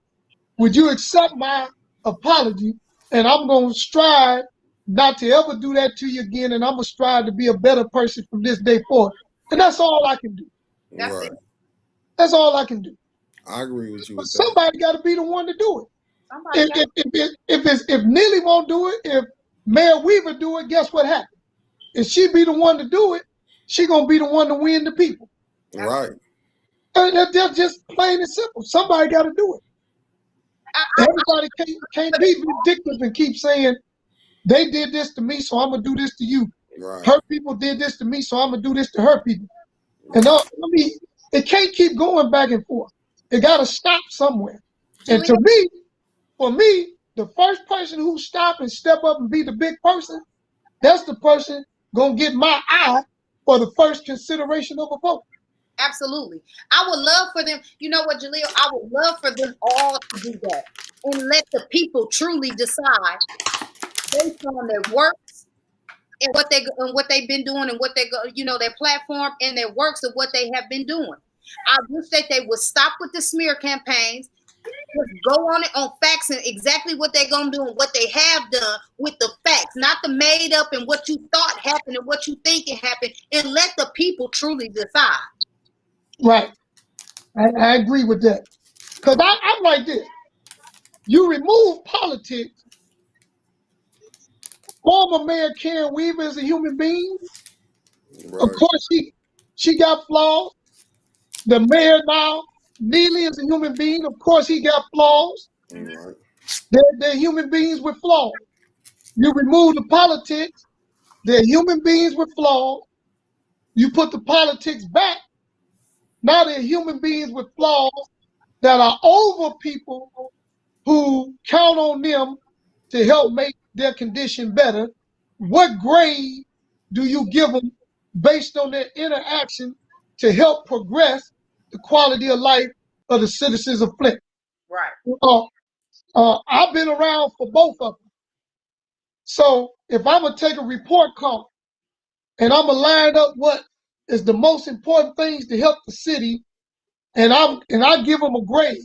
Would you accept my apology? And I'm going to strive not to ever do that to you again. And I'm going to strive to be a better person from this day forward. And that's all I can do. That's all I can do. I agree with you. But somebody got to be the one to do it. If Neely won't do it, if Mayor Weaver do it, guess what happens? If she be the one to do it, she going to be the one to win the people. Right. And that's just plain and simple. Somebody got to do it. Everybody can't be vindictive and keep saying, they did this to me, so I'm going to do this to you. Right. Her people did this to me, so I'm going to do this to her people. And it can't keep going back and forth. It got to stop somewhere. And for me, the first person who stop and step up and be the big person, that's the person going to get my eye for the first consideration of a vote. Absolutely. I would love for them, you know what, Jalil? I would love for them all to do that and let the people truly decide based on their works and what they've been doing and what they go, their platform and their works of what they have been doing. I wish that they would stop with the smear campaigns. Just go on it on facts and exactly what they're gonna do and what they have done with the facts, not the made up and what you thought happened and what you think it happened, and let the people truly decide. Right. I agree with that. Because I'm like this. You remove politics. Former Mayor Karen Weaver is a human being. Right. Of course, she got flaws. The mayor now, Neely, is a human being. Of course, he got flaws. Right. They're human beings with flaws. You remove the politics. They're human beings with flaws. You put the politics back. Now they're human beings with flaws that are over people who count on them to help make their condition better. What grade do you give them based on their interaction to help progress the quality of life of the citizens of Flint? Right. I've been around for both of them. So if I'm going to take a report card and I'm going to line up what is the most important things to help the city, and I give them a grade.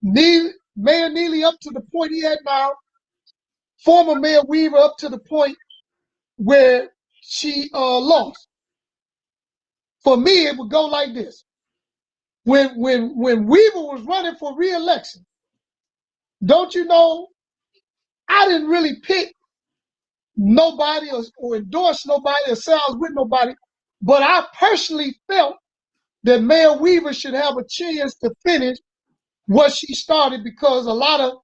Mayor Neely up to the point he had now, former Mayor Weaver up to the point where she lost. For me, it would go like this. When Weaver was running for re-election, don't you know, I didn't really pick nobody or endorse nobody or say I was with nobody, but I personally felt that Mayor Weaver should have a chance to finish what she started because a lot of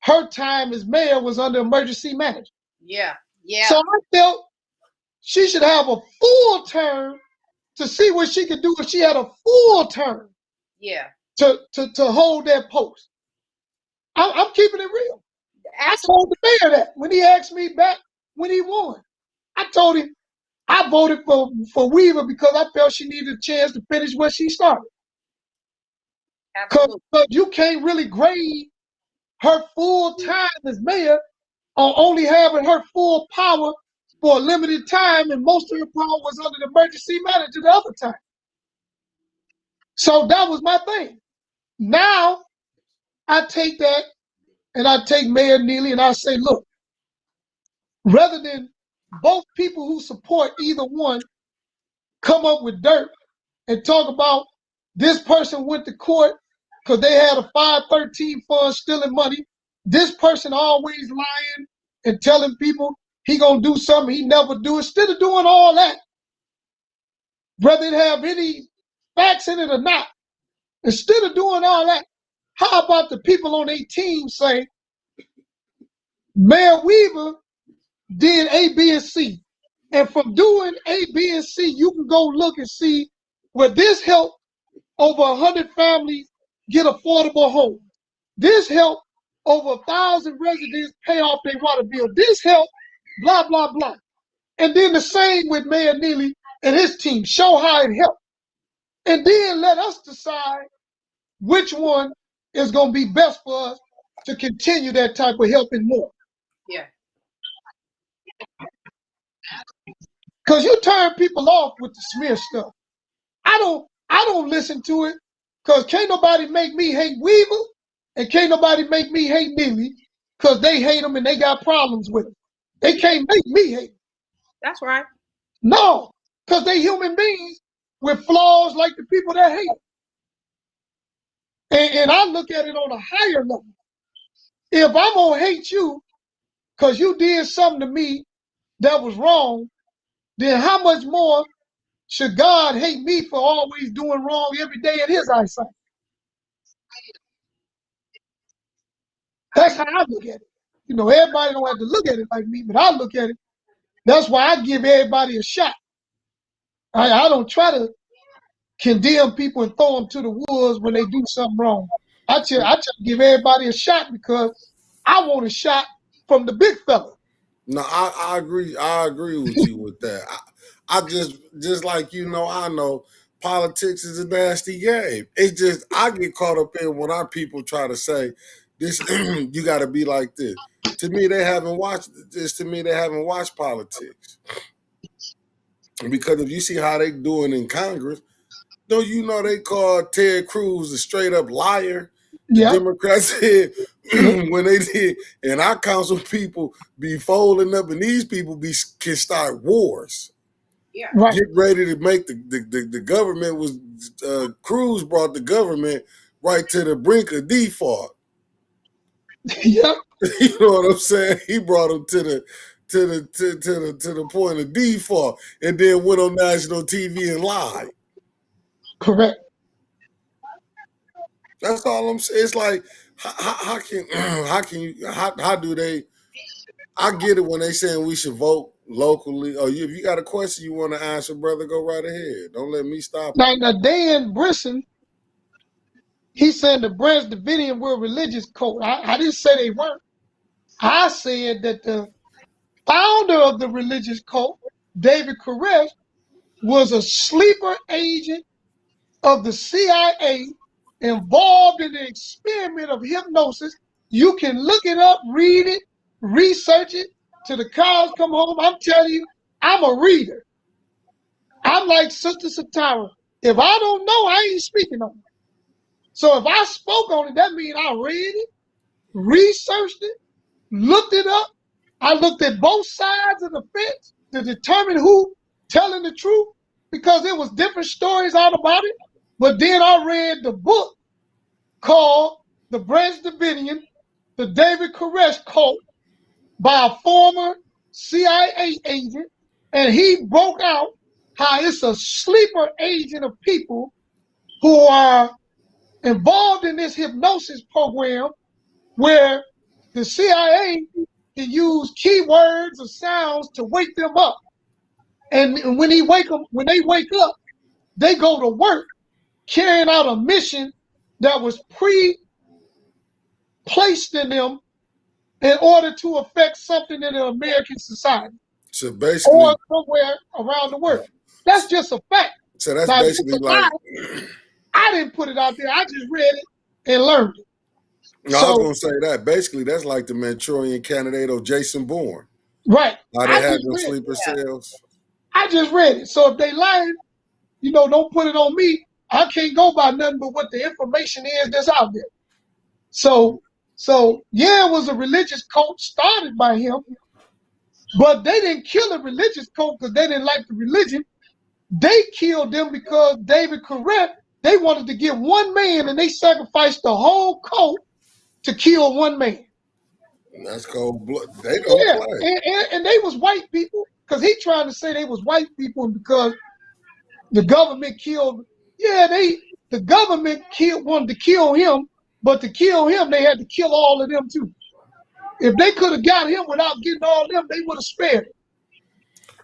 her time as mayor was under emergency management. Yeah. Yeah. So I felt she should have a full term to see what she could do if she had a full term. Yeah. To hold that post. I'm keeping it real. I told the mayor that when he asked me back when he won. I told him I voted for Weaver because I felt she needed a chance to finish what she started. Because you can't really grade her full time as mayor on only having her full power for a limited time, and most of her power was under the emergency manager the other time. So that was my thing. Now I take that and I take Mayor Neely and I say, look, rather than both people who support either one come up with dirt and talk about this person went to court because they had a 513 fund stealing money. This person always lying and telling people he gonna do something he never do. Instead of doing all that, whether it have any facts in it or not, instead of doing all that, how about the people on their team say, Mayor Weaver did A, B, and C. And from doing A, B, and C, you can go look and see where this helped over 100 families get affordable homes. This helped over 1,000 residents pay off their water bill. This helped blah, blah, blah. And then the same with Mayor Neely and his team. Show how it helped. And then let us decide which one is going to be best for us to continue that type of helping more. Yeah. Because you turn people off with the smear stuff. I don't listen to it because can't nobody make me hate Weaver and can't nobody make me hate Neely because they hate them and they got problems with them. They can't make me hate them. That's right. No, because they human beings with flaws like the people that hate them. And I look at it on a higher level. If I'm going to hate you because you did something to me that was wrong, then how much more should God hate me for always doing wrong every day in his eyesight? That's how I look at it. You know, everybody don't have to look at it like me, but I look at it. That's why I give everybody a shot. I don't try to condemn people and throw them to the wolves when they do something wrong. I try to give everybody a shot because I want a shot from the big fella. No, I agree. I agree with you with that. I just like I know politics is a nasty game. It's just I get caught up in when our people try to say this. You got to be like this. To me, they haven't watched this. To me, they haven't watched politics because if you see how they doing in Congress, Don't you know they called Ted Cruz a straight up liar? The Yeah. Democrats said when they did, and our council people be folding up, and these people can start wars. Yeah. Right. Get ready to make the government was Cruz brought the government right to the brink of default. Yeah. You know what I'm saying? He brought them to the point of default, and then went on national TV and lied. Correct. That's all I'm saying. It's like how do they? I get it when they saying we should vote locally. Or if you got a question you want to answer, brother, go right ahead. Don't let me stop. Now Dan Brisson, he said the Branch Davidian were a religious cult. I didn't say they weren't. I said that the founder of the religious cult, David Koresh, was a sleeper agent of the CIA involved in the experiment of hypnosis. You can look it up, read it, research it till the cows come home. I'm telling you, I'm a reader. I'm like Sister Satara. If I don't know, I ain't speaking on it. So if I spoke on it, that means I read it, researched it, looked it up. I looked at both sides of the fence to determine who telling the truth, because there was different stories out about it. But then I read the book called The Branch Davidian, the David Koresh Cult, by a former CIA agent, and he broke out how it's a sleeper agent of people who are involved in this hypnosis program where the CIA can use keywords or sounds to wake them up. And when they wake up, they go to work carrying out a mission that was placed in them in order to affect something in the American society. So basically, or somewhere around the world. That's just a fact. So that's now, basically like I didn't put it out there. I just read it and learned it. No, I was gonna say that. Basically, that's like the Manchurian Candidate or Jason Bourne. Right. How they had them sleeper cells. I just read it. So if they lying, don't put it on me. I can't go by nothing but what the information is that's out there. So yeah, it was a religious cult started by him, but they didn't kill a religious cult because they didn't like the religion. They killed them because David Koresh, they wanted to get one man and they sacrificed the whole cult to kill one man. That's cold blood. They don't play. And they was white people, because he trying to say they was white people because the government killed. Yeah, the government wanted to kill him, but to kill him they had to kill all of them too. If they could have got him without getting all of them, they would have spared him.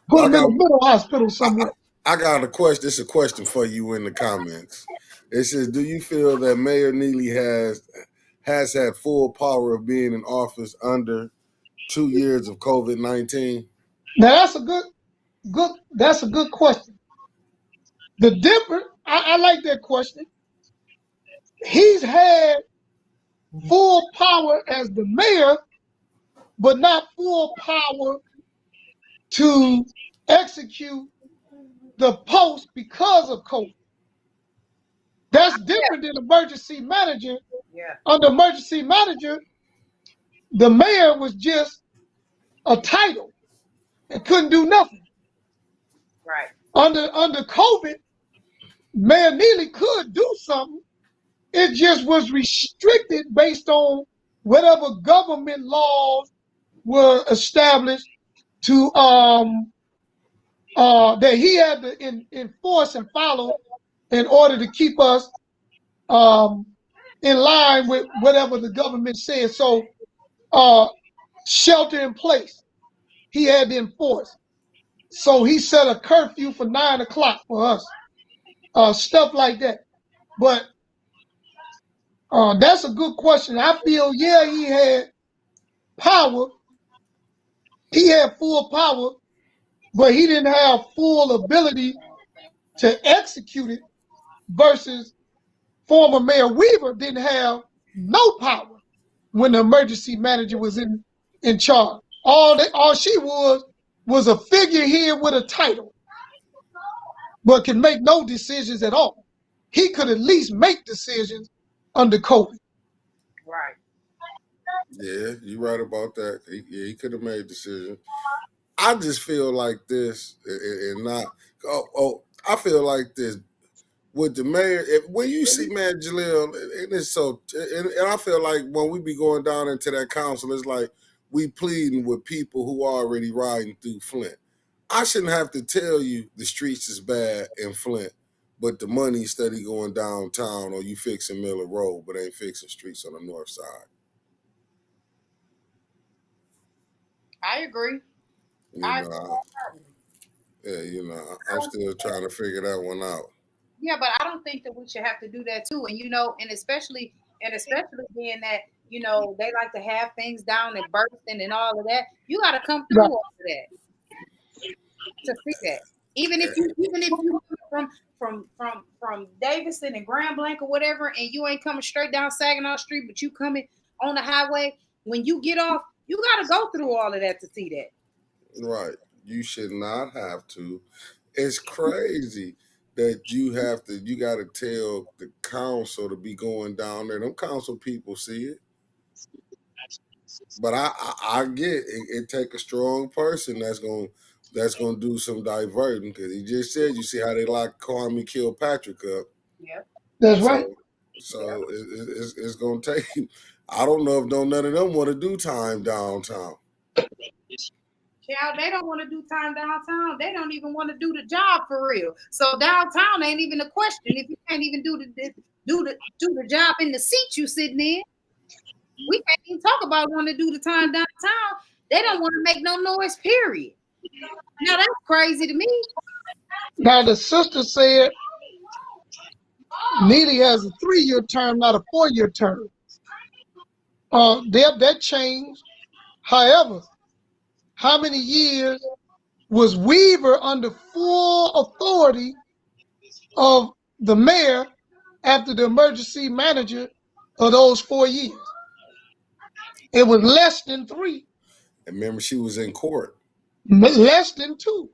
Put him in a mental hospital somewhere. I got a question. It's a question for you in the comments. It says, do you feel that Mayor Neely has had full power of being in office under 2 years of COVID-19? Now that's a good question. I like that question. He's had full power as the mayor, but not full power to execute the post because of COVID. That's different than emergency manager. Yeah. Under emergency manager, the mayor was just a title and couldn't do nothing. Right. Under COVID, Mayor Neely could do something. It just was restricted based on whatever government laws were established to that he had to enforce and follow in order to keep us in line with whatever the government said. So shelter in place, he had to enforce. So he set a curfew for 9 o'clock for us, stuff like that. But that's a good question. I feel, yeah, he had power. He had full power, but he didn't have full ability to execute it, versus former Mayor Weaver didn't have no power when the emergency manager was in charge. All she was a figurehead with a title, but can make no decisions at all. he could at least make decisions under COVID. Right. Yeah, you're right about that. He could have made decisions. I just feel like this, and not. I feel like this with the mayor. When you see man Jalil, and it's so, and I feel like when we be going down into that council, it's like we pleading with people who are already riding through Flint. I shouldn't have to tell you the streets is bad in Flint, but the money steady going downtown, or you fixing Miller Road, but ain't fixing streets on the north side. I agree. I'm still trying to figure that one out. Yeah, but I don't think that we should have to do that too. And and especially being that they like to have things down and bursting and all of that. You got to come through all of that to see that. Even if you from Davidson and Grand Blanc or whatever, and you ain't coming straight down Saginaw Street, but you coming on the highway, when you get off, you got to go through all of that to see that. Right. You should not have to. It's crazy that you got to tell the council to be going down there. Them council people see it. But I get it take a strong person that's gonna do some diverting, because he just said, you see how they like Kwame Kilpatrick up. Yeah. That's right. So it's gonna take. I don't know if none of them want to do time downtown. Child, they don't want to do time downtown. They don't even want to do the job for real. So downtown ain't even a question. If you can't even do the job in the seat you sitting in, we can't even talk about wanting to do the time downtown. They don't want to make no noise, period. Now that's crazy to me. Now the sister said Neely has a 3-year term, not a 4-year term. That changed. However, how many years was Weaver under full authority of the mayor after the emergency manager of those 4 years? It was less than 3. And remember, she was in court. Less than 2.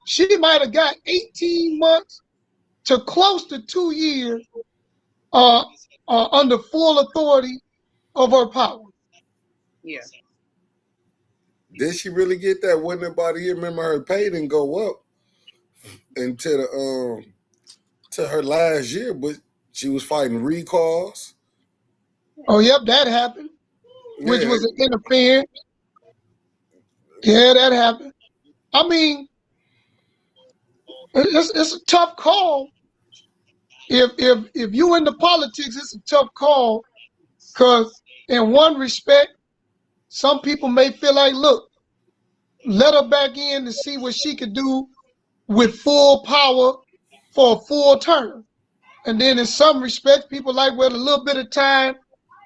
She might have got 18 months to close to 2 years under full authority of her power. Yeah. Did she really get that? Wasn't nobody here? Remember, her pay didn't go up until to her last year, but she was fighting recalls. Oh, yep, that happened, which was an interference. Yeah, that happened. I mean, it's a tough call. If you into politics, it's a tough call, because in one respect, some people may feel like, look, let her back in to see what she could do with full power for a full term. And then in some respects, people like, well, a little bit of time,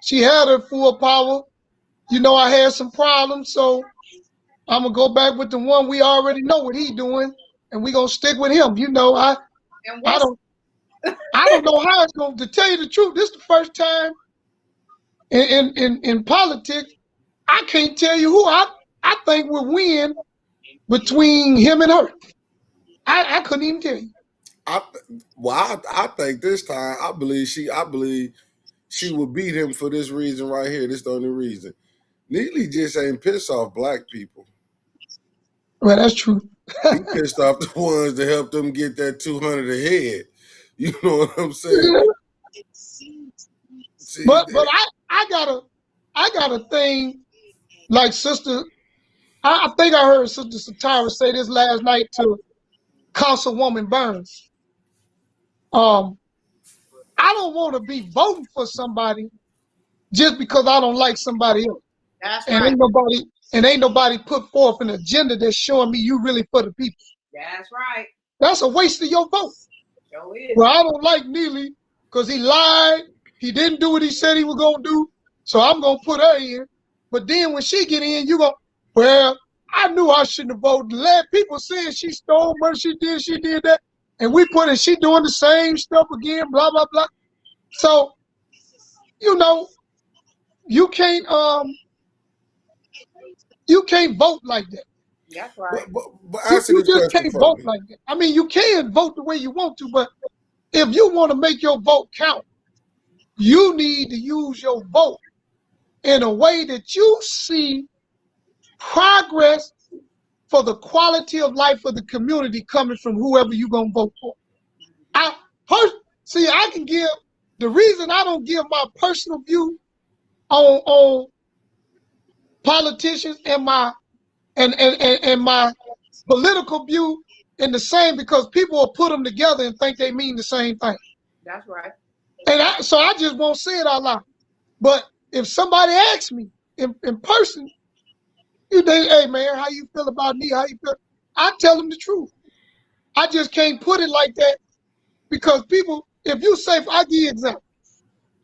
she had her full power. I had some problems, so I'm going to go back with the one we already know what he's doing, and we're going to stick with him. I don't know how it's going to tell you the truth. This is the first time in politics, I can't tell you who I think will win between him and her. I couldn't even tell you. I think this time I believe she would beat him for this reason right here. This is the only reason. Neely just ain't pissed off black people. Well, that's true. He pissed off the ones that helped them get that 200 a head. You know what I'm saying? See, but I got a thing like sister. I think I heard Sister Satara say this last night to Councilwoman Burns. I don't want to be voting for somebody just because I don't like somebody else. That's and right. Ain't nobody put forth an agenda that's showing me you really for the people. That's right. That's a waste of your vote. Sure is. Well, I don't like Neely because he lied. He didn't do what he said he was gonna do. So I'm gonna put her in. But then when she get in, you go, well, I knew I shouldn't have voted. People saying she stole money, she did that. And we put in, she doing the same stuff again, blah, blah, blah. So, you can't vote like that. That's right. But You just can't vote like that. I mean, you can vote the way you want to, but if you want to make your vote count, you need to use your vote in a way that you see progress for the quality of life of the community coming from whoever you're going to vote for. I can give, the reason I don't give my personal view on politicians and my political view in the same, because people will put them together and think they mean the same thing. That's right. And so I just won't say it out loud. But if somebody asks me in person, you think, hey man, how you feel about me? How you feel? I tell them the truth. I just can't put it like that because people, if you say, I give you an example.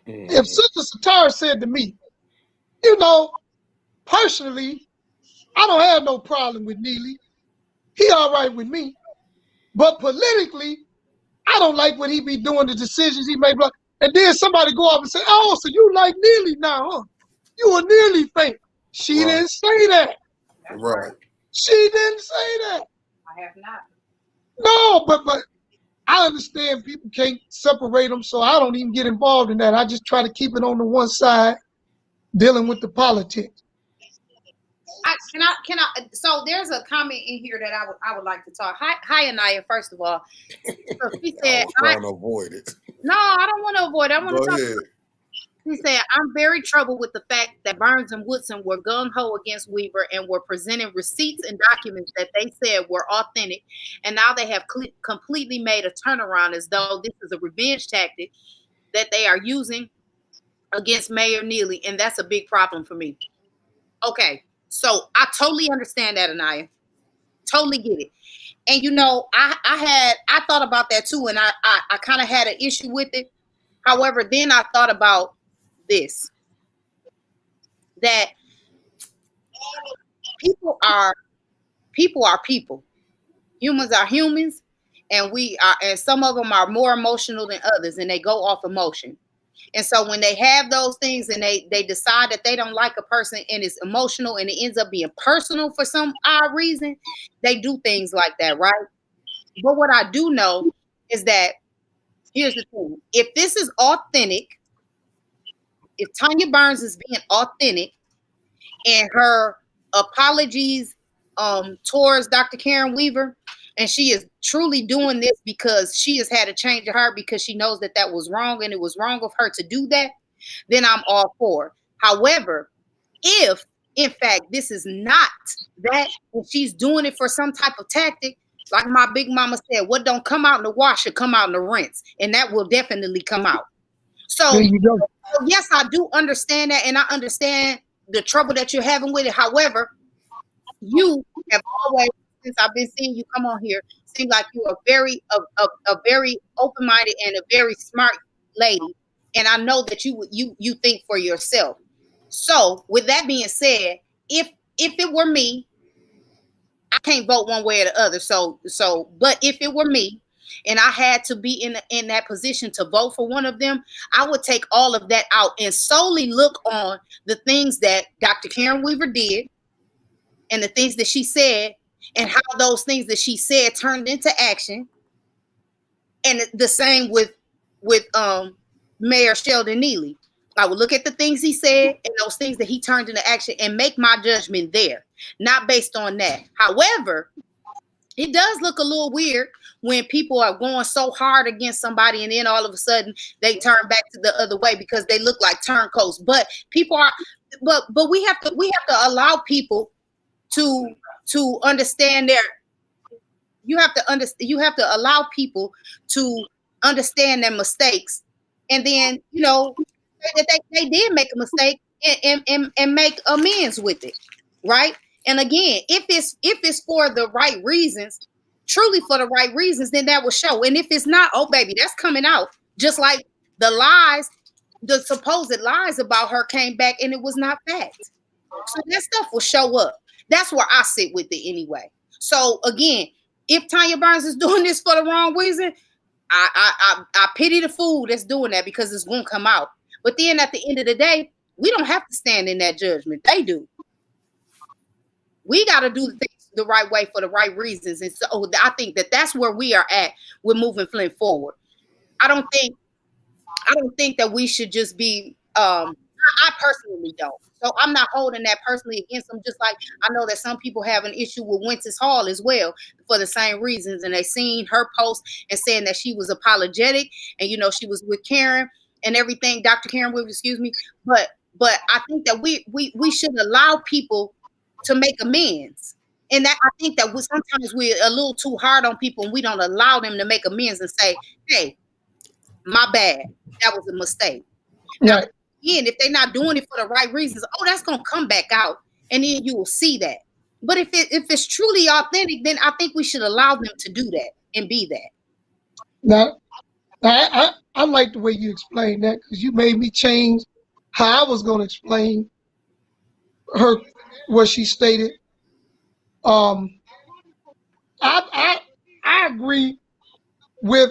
If Sister Satara said to me, you know, personally, I don't have no problem with Neely. He all right with me. But politically, I don't like what he be doing, the decisions he make. And then somebody go up and say, oh, so you like Neely now, huh? You a Neely fan. She didn't say that. That's Right. She didn't say that. I have not. No, but I understand people can't separate them, so I don't even get involved in that. I just try to keep it on the one side, dealing with the politics. Can I? So there's a comment in here that I would like to talk. Hi, Anaya. First of all, so she said, I was trying to avoid it. No, I don't want to avoid it. I want to Go talk. ahead. He said, I'm very troubled with the fact that Burns and Woodson were gung-ho against Weaver and were presenting receipts and documents that they said were authentic. And now they have completely made a turnaround as though this is a revenge tactic that they are using against Mayor Neely. And that's a big problem for me. Okay, so I totally understand that, Anaya. Totally get it. And, you know, I thought about that too. And I kind of had an issue with it. However, then I thought about this, that people are people. Humans are humans, and and some of them are more emotional than others, and they go off emotion. And so when they have those things and they decide that they don't like a person and it's emotional and it ends up being personal for some odd reason, they do things like that, right? But what I do know is that, here's the thing. If this is authentic, if Tanya Burns is being authentic and her apologies towards Dr. Karen Weaver, and she is truly doing this because she has had a change of heart because she knows that that was wrong and it was wrong of her to do that, then I'm all for it. However, if in fact this is not that and she's doing it for some type of tactic, like my big mama said, what don't come out in the wash should come out in the rinse, and that will definitely come out. So, There you go. yes, I do understand that, and I understand the trouble that you're having with it. However, you have always, since I've been seeing you come on here, seem like you are a very open-minded and a very smart lady, and I know that you think for yourself. So, with that being said, if it were me, I can't vote one way or the other. So, but if it were me, and I had to be in that position to vote for one of them, I would take all of that out and solely look on the things that Dr. Karen Weaver did and the things that she said and how those things that she said turned into action. And the same with Mayor Sheldon Neely. I would look at the things he said and those things that he turned into action and make my judgment there, not based on that. However, it does look a little weird when people are going so hard against somebody and then all of a sudden they turn back to the other way because they look like turncoats. But people are, but we have to allow people to understand you have to allow people to understand their mistakes, and then, you know, that they did make a mistake and make amends with it, right? And again, if it's for the right reasons, truly for the right reasons, then that will show. And if it's not, oh baby, that's coming out. Just like the lies, the supposed lies about her came back and it was not fact. So that stuff will show up. That's where I sit with it anyway. So again, if Tanya Burns is doing this for the wrong reason, I pity the fool that's doing that because it's gonna come out. But then at the end of the day, we don't have to stand in that judgment. They do. We got to do things the right way for the right reasons. And so I think that that's where we are at with moving Flint forward. I don't think that we should just be. I personally don't. So I'm not holding that personally against them. Just like I know that some people have an issue with Winters Hall as well for the same reasons, and they seen her post and saying that she was apologetic and she was with Karen and everything, Dr. Karen Williams, excuse me. But I think that we should allow people to make amends. And that I think that sometimes we're a little too hard on people and we don't allow them to make amends and say, hey, my bad. That was a mistake. Now, Right. again, if they're not doing it for the right reasons, that's going to come back out and then you will see that. But if it's truly authentic, then I think we should allow them to do that and be that. Now, I like the way you explained that because you made me change how I was going to explain what she stated. I agree with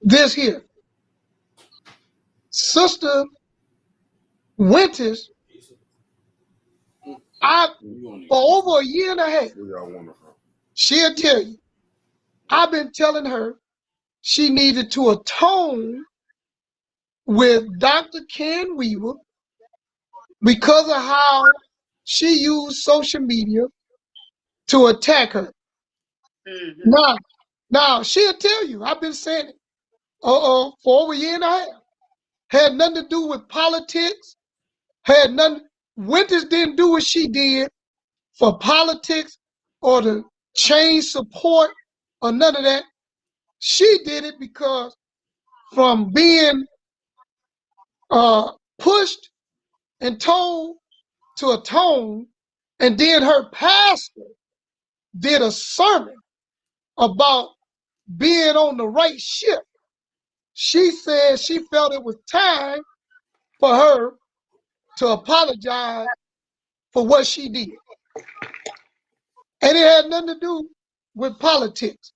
this here. Sister Winters, for over a year and a half, she'll tell you, I've been telling her she needed to atone with Dr. Ken Weaver because of how she used social media to attack her. Mm-hmm. Now she'll tell you, I've been saying it for over a year and a half. Had nothing to do with politics. Had nothing. Winters didn't do what she did for politics or to change support or none of that. She did it because from being pushed and told to atone, and then her pastor did a sermon about being on the right ship. She said she felt it was time for her to apologize for what she did. And it had nothing to do with politics.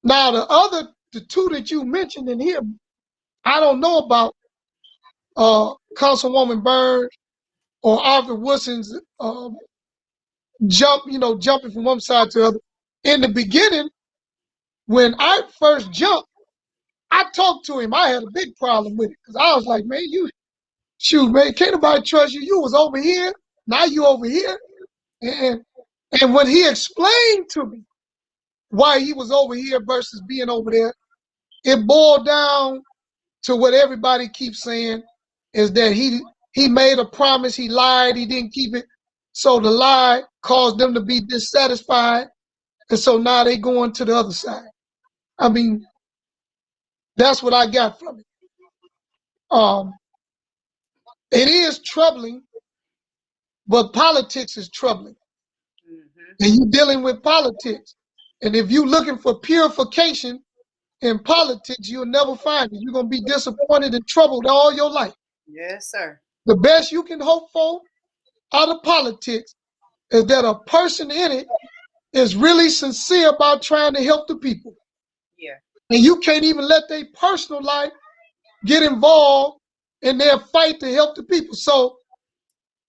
Now, the two that you mentioned in here, I don't know about Councilwoman Burns or Arthur Wilson's jumping from one side to the other. In the beginning, when I first jumped, I talked to him. I had a big problem with it because I was like, man, man, can't nobody trust you. You was over here, now you over here. And when he explained to me why he was over here versus being over there, it boiled down to what everybody keeps saying is that he made a promise, he lied, he didn't keep it. So the lie caused them to be dissatisfied. And so now they going to the other side. I mean, that's what I got from it. It is troubling, but politics is troubling. Mm-hmm. And you're dealing with politics. And if you're looking for purification in politics, you'll never find it. You're going to be disappointed and troubled all your life. Yes, sir. The best you can hope for out of politics is that a person in it is really sincere about trying to help the people. Yeah. And you can't even let their personal life get involved in their fight to help the people. So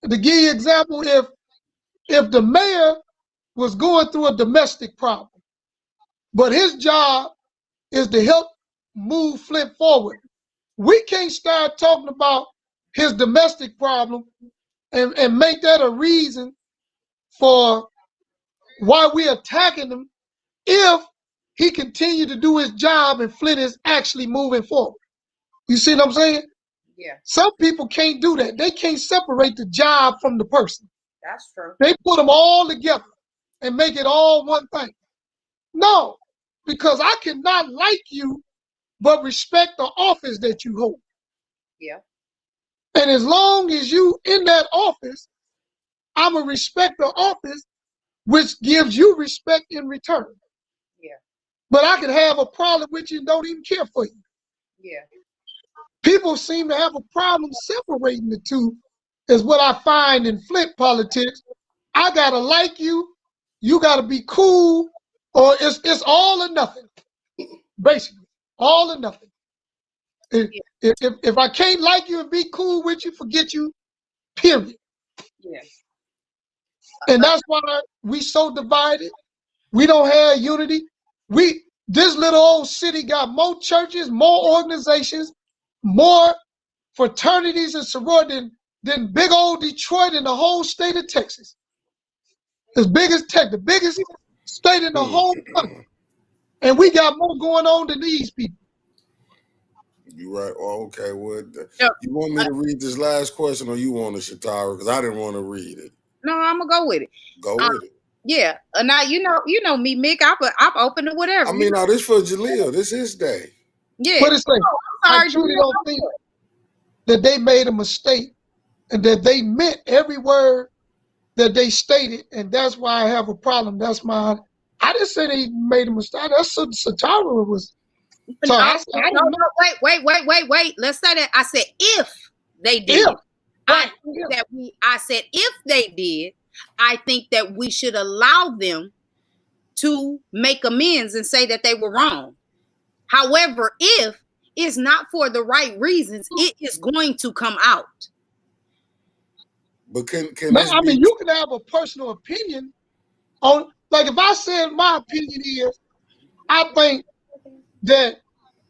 to give you an example, if the mayor was going through a domestic problem, but his job is to help move Flint forward, we can't start talking about his domestic problem and make that a reason for why we're attacking him if he continued to do his job and Flint is actually moving forward. You see what I'm saying? Yeah. Some people can't do that. They can't separate the job from the person. That's true. They put them all together and make it all one thing. No, because I cannot like you, but respect the office that you hold. Yeah. And as long as you in that office, I'm going to respect the office, which gives you respect in return. Yeah. But I could have a problem with you and don't even care for you. Yeah. People seem to have a problem separating the two, is what I find in Flint politics. I got to like you, you got to be cool, or it's all or nothing. Basically, all or nothing. If I can't like you and be cool with you, forget you, period. Yeah. And that's why we so divided. We don't have unity. This little old city got more churches, more organizations, more fraternities and sororities than big old Detroit and the whole state of Texas. As big as Texas, the biggest state in the whole country. And we got more going on than these people. You right. Oh, okay. Well, Yep. you want me to read this last question, or you want it, Shatara? Because I didn't want to read it. No, I'm gonna go with it. Go with it. Yeah. Now you know me, Mick. I'm open to whatever. I mean, now this for Jalil. This is his day. Yeah. What is that? Sorry, I truly don't think that they made a mistake and that they meant every word that they stated, and that's why I have a problem. That's my. I didn't say they made a mistake. That's what Satara was. So Wait. Let's say that I said if they did. I said if they did, I think that we should allow them to make amends and say that they were wrong. However, if it's not for the right reasons, it is going to come out. But can I mean, you can have a personal opinion on, like, if I said my opinion is, I think that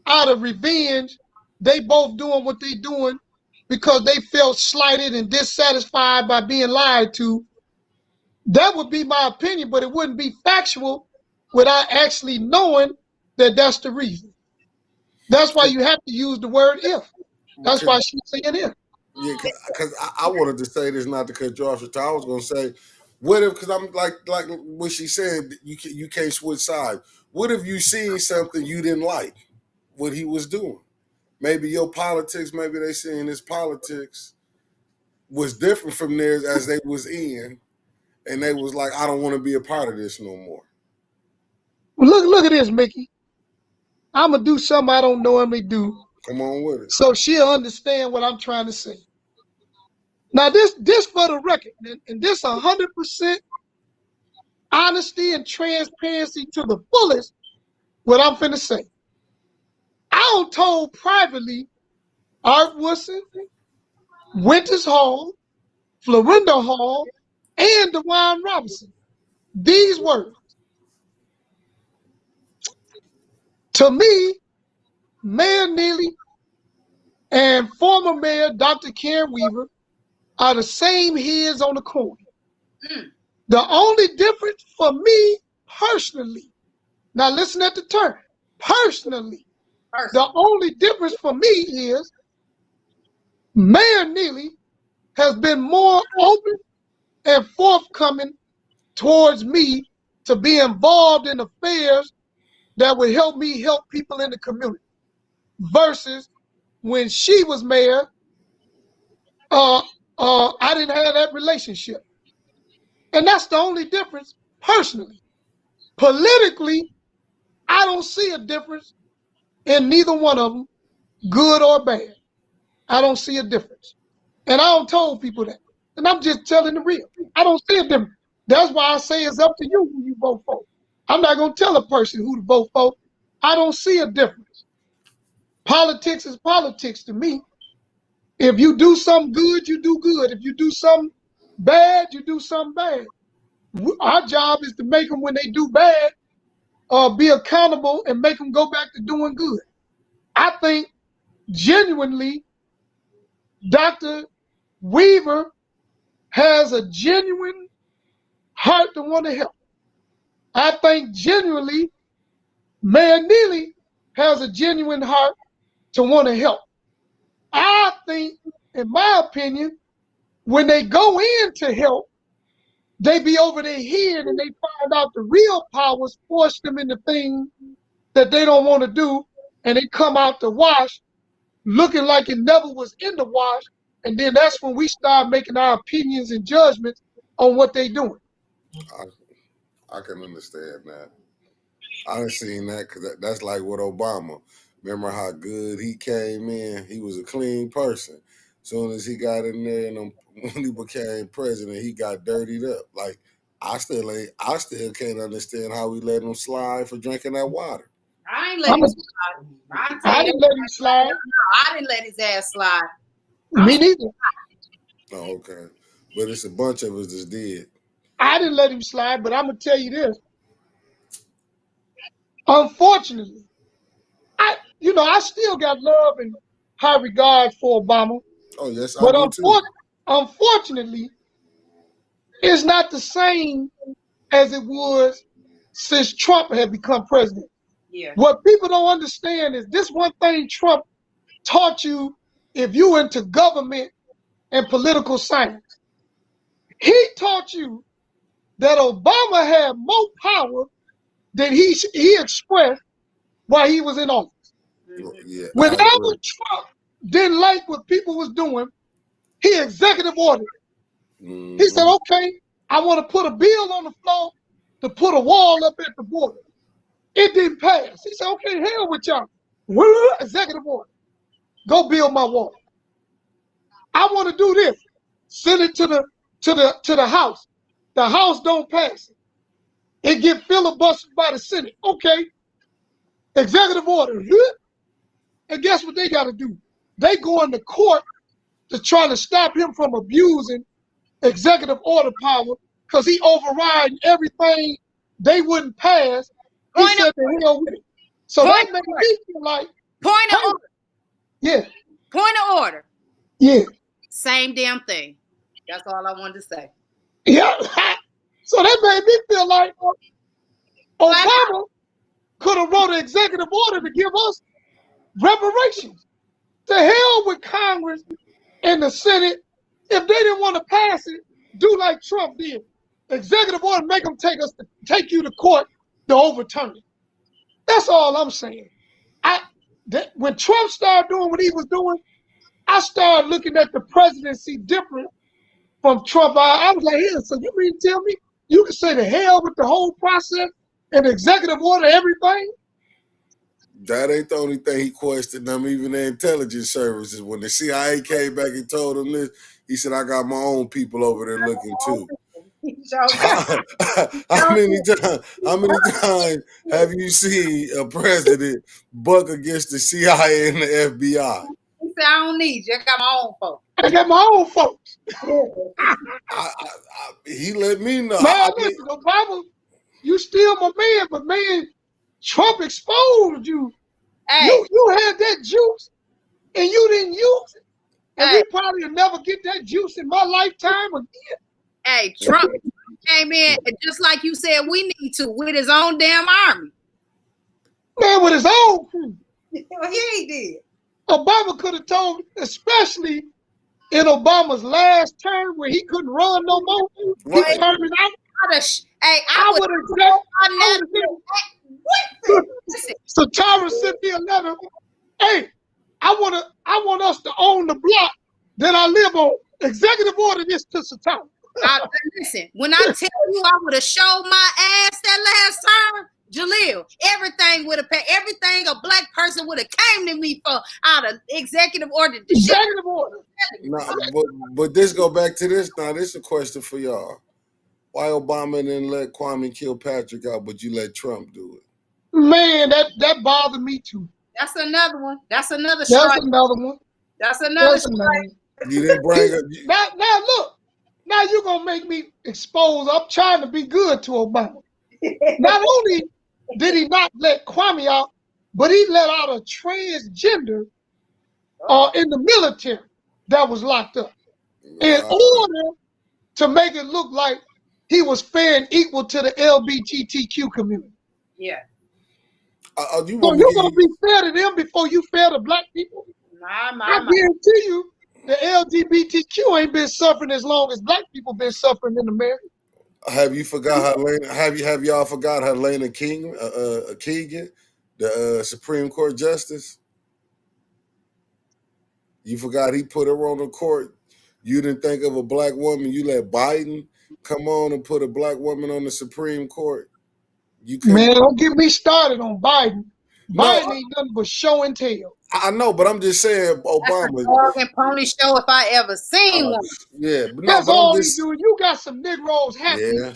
out of revenge, they both doing what they doing because they felt slighted and dissatisfied by being lied to. That would be my opinion, but it wouldn't be factual without actually knowing that that's the reason. That's why you have to use the word if. That's why she's saying if. Yeah, because I wanted to say this not to cut you off. I was going to say, what if? Because I'm like what she said, you can't switch sides. What if you seen something you didn't like, what he was doing? Maybe your politics, maybe they saying his politics was different from theirs as they was in, and they was like, I don't want to be a part of this no more. Well, look at this, Mickey. I'm gonna do something I don't normally do. Come on with it. So she'll understand what I'm trying to say. Now, this for the record, and this 100% honesty and transparency to the fullest, what I'm finna say. I told privately Art Woodson, Winters Hall, Florinda Hall, and DeWine Robinson these words. To me, Mayor Neely and former Mayor Dr. Karen Weaver are the same heads on the coin. The only difference for me personally, now listen at the term, personally, the only difference for me is Mayor Neely has been more open and forthcoming towards me to be involved in affairs that would help me help people in the community. Versus when she was mayor, I didn't have that relationship. And that's the only difference personally. Politically, I don't see a difference in neither one of them, good or bad. I don't see a difference. And I don't told people that. And I'm just telling the real. I don't see a difference. That's why I say it's up to you who you vote for. I'm not going to tell a person who to vote for. I don't see a difference. Politics is politics to me. If you do something good, you do good. If you do something bad, you do something bad. Our job is to make them, when they do bad, be accountable and make them go back to doing good. I think genuinely, Dr. Weaver has a genuine heart to want to help. I think genuinely, Mayor Neely has a genuine heart to want to help. I think, in my opinion, when they go in to help, they be over their head and they find out the real powers force them into things that they don't want to do, and they come out the wash looking like it never was in the wash, and then that's when we start making our opinions and judgments on what they doing. I can understand that. I done seen that because that's like with Obama. Remember how good he came in? He was a clean person. Soon as he got in there and when he became president, he got dirtied up. Like I still can't understand how we let him slide for drinking that water. I ain't let him slide. I didn't let him slide. No, I didn't let his ass slide. Me neither. Oh, okay. But it's a bunch of us that did. I didn't let him slide, but I'm gonna tell you this. unfortunately, I still got love and high regard for Obama, Oh yes, I but do too. unfortunately, it's not the same as it was since Trump had become president. Yeah. What people don't understand is this one thing Trump taught you if you into government and political science. He taught you that Obama had more power than he expressed while he was in office. Yeah, I Whenever agree. Trump didn't like what people was doing, he executive ordered it. He said, Mm-hmm. okay, I want to put a bill on the floor to put a wall up at the border. It didn't pass. He said, okay, hell with y'all. Executive order. Go build my wall. I want to do this. Send it to the House. The House don't pass it. It get filibustered by the Senate. Okay. Executive order. And guess what they got to do? They go into court to try to stop him from abusing executive order power because he overriding everything they wouldn't pass. He said the hell with it. So that made me feel like, Point of order. yeah, Point of order. yeah, Same damn thing. That's all I wanted to say. yeah. So that made me feel like Obama could have wrote an executive order to give us reparations. To hell with Congress and the Senate. If they didn't want to pass it, do like Trump did. Executive order, make them take you to court to overturn it. That's all I'm saying. When Trump started doing what he was doing, I started looking at the presidency different from Trump. I was like, yeah, so you mean to tell me you can say to hell with the whole process and executive order everything? That ain't the only thing he questioned them, even the intelligence services. When the CIA came back and told him this, he said, I got my own people over there looking too. How many times have you seen a president buck against the CIA and the FBI? He said, I don't need you. I got my own folks. I got my own folks. He let me know. Man, listen, Obama, you still my man, but man, Trump exposed you. Hey. You had that juice and you didn't use it. And we probably will never get that juice in my lifetime again. Hey, Trump came in, just like you said, we need to, with his own damn army. Man, with his own crew. Well, he did. Obama could have told, especially in Obama's last term where he couldn't run no more. He turned it out. I would have Satara sent me a letter. Hey, I want us to own the block that I live on. Executive order this to Satara. Listen, when I tell you I would have showed my ass that last time, Jalil, everything would have paid. Everything a black person would have came to me for out of executive order. Executive order. Nah, but this go back to this. Now, this is a question for y'all. Why Obama didn't let Kwame Kilpatrick out, but you let Trump do it? Man, that bothered me too. That's another one. That's another That's strike. another one. That's another strike. You didn't bring it. Now look. Now you're gonna make me expose. I'm trying to be good to Obama. Not only did he not let Kwame out, but he let out a transgender in the military that was locked up in order to make it look like he was fair and equal to the LGBTQ community. Yeah. So you're gonna be fair to them before you fair to black people? I guarantee you, the LGBTQ ain't been suffering as long as black people been suffering in America. Have you forgot have y'all forgot Helena Keegan, the Supreme Court Justice? You forgot he put her on the court. You didn't think of a black woman. You let Biden come on and put a black woman on the Supreme Court. Man, don't get me started on Biden. Biden ain't nothing but show and tell. I know, but I'm just saying, Obama. That's a dog and pony show if I ever seen one. Yeah, but that's all he's doing. You got some Negroes happy. Yeah.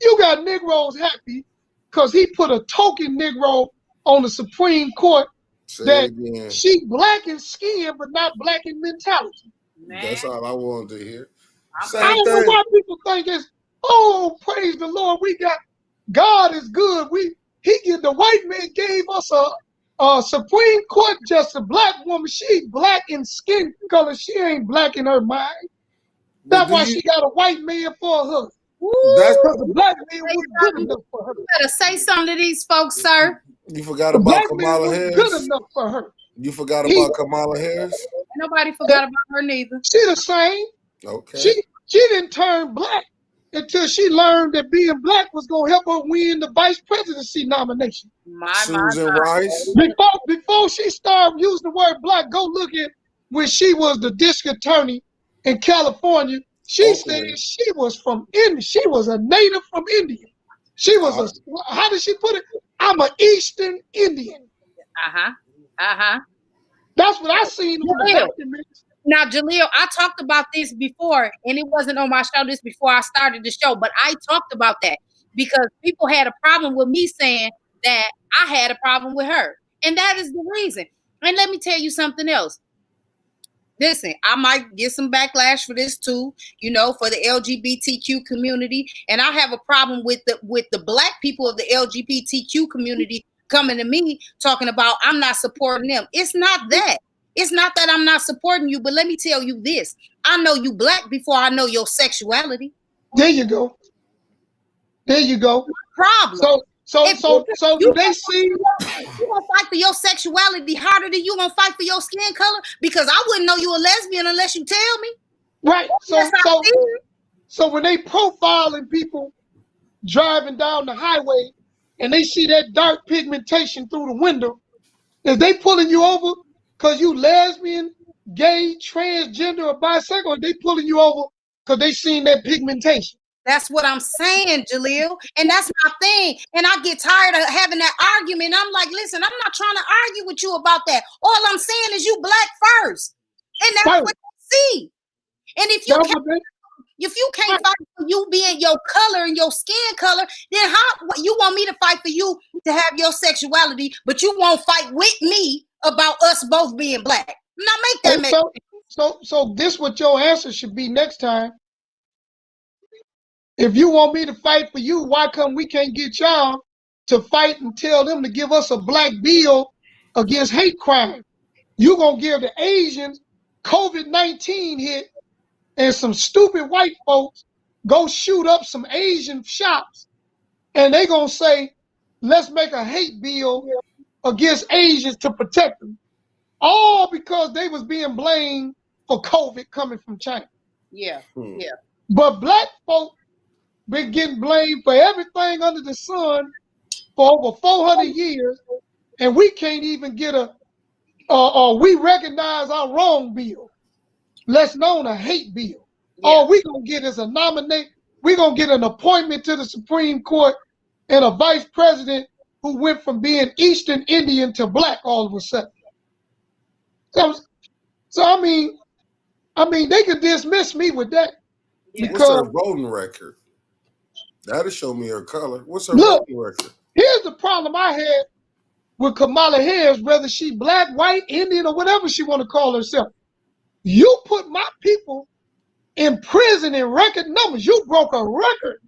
You got Negroes happy because he put a token Negro on the Supreme Court she black in skin but not black in mentality. Man. That's all I wanted to hear. I don't know why people think it's, oh, praise the Lord, we got God is good. The white man gave us a Supreme Court justice, black woman. She black in skin color. She ain't black in her mind. That's why she got a white man for a husband. Because the black man was good enough for her. You better say something to these folks, sir. You forgot about Kamala Harris? Good enough for her. You forgot about Kamala Harris? Nobody forgot about her neither. She the same. Okay. She didn't turn black until she learned that being black was gonna help her win the vice presidency nomination. Susan Rice. Before she started using the word black, go look at when she was the district attorney in California. She said she was from India. She was a native from India. She was how did she put it? I'm an Eastern Indian. That's what I seen on the documents. Now, Jalil, I talked about this before, and it wasn't on my show this before I started the show, but I talked about that because people had a problem with me saying that I had a problem with her. And that is the reason. And let me tell you something else. Listen, I might get some backlash for this too, for the LGBTQ community. And I have a problem with the black people of the LGBTQ community coming to me talking about I'm not supporting them. It's not that. It's not that I'm not supporting you, but let me tell you this. I know you black before I know your sexuality. There you go. There you go. Problem. So do they see you gonna fight for your sexuality harder than you gonna fight for your skin color? Because I wouldn't know you a lesbian unless you tell me. Right. So when they profiling people driving down the highway and they see that dark pigmentation through the window, is they pulling you over because you lesbian, gay, transgender, or bisexual, or they pulling you over because they seen that pigmentation? That's what I'm saying, Jalil. And that's my thing. And I get tired of having that argument. I'm like, listen, I'm not trying to argue with you about that. All I'm saying is you black first. And that's what I see. And if you can't fight for you being your color and your skin color, then how you want me to fight for you to have your sexuality, but you won't fight with me about us both being black? Now make that make sense. So this what your answer should be next time. If you want me to fight for you, why come we can't get y'all to fight and tell them to give us a black bill against hate crime? You gonna give the Asians COVID-19 hit and some stupid white folks go shoot up some Asian shops and they gonna say, let's make a hate bill against Asians to protect them. All because they was being blamed for COVID coming from China. Yeah. But black folk been getting blamed for everything under the sun for over 400 years, and we can't even get we recognize our wrong bill, less known a hate bill. Yeah. All we gonna get is a nominate. We gonna get an appointment to the Supreme Court and a vice president who went from being Eastern Indian to black all of a sudden. So I mean, they could dismiss me with that. Yeah. What's her voting record? That'll show me her color. What's her voting record? Here's the problem I had with Kamala Harris, whether she black, white, Indian, or whatever she want to call herself. You put my people in prison in record numbers. You broke a record.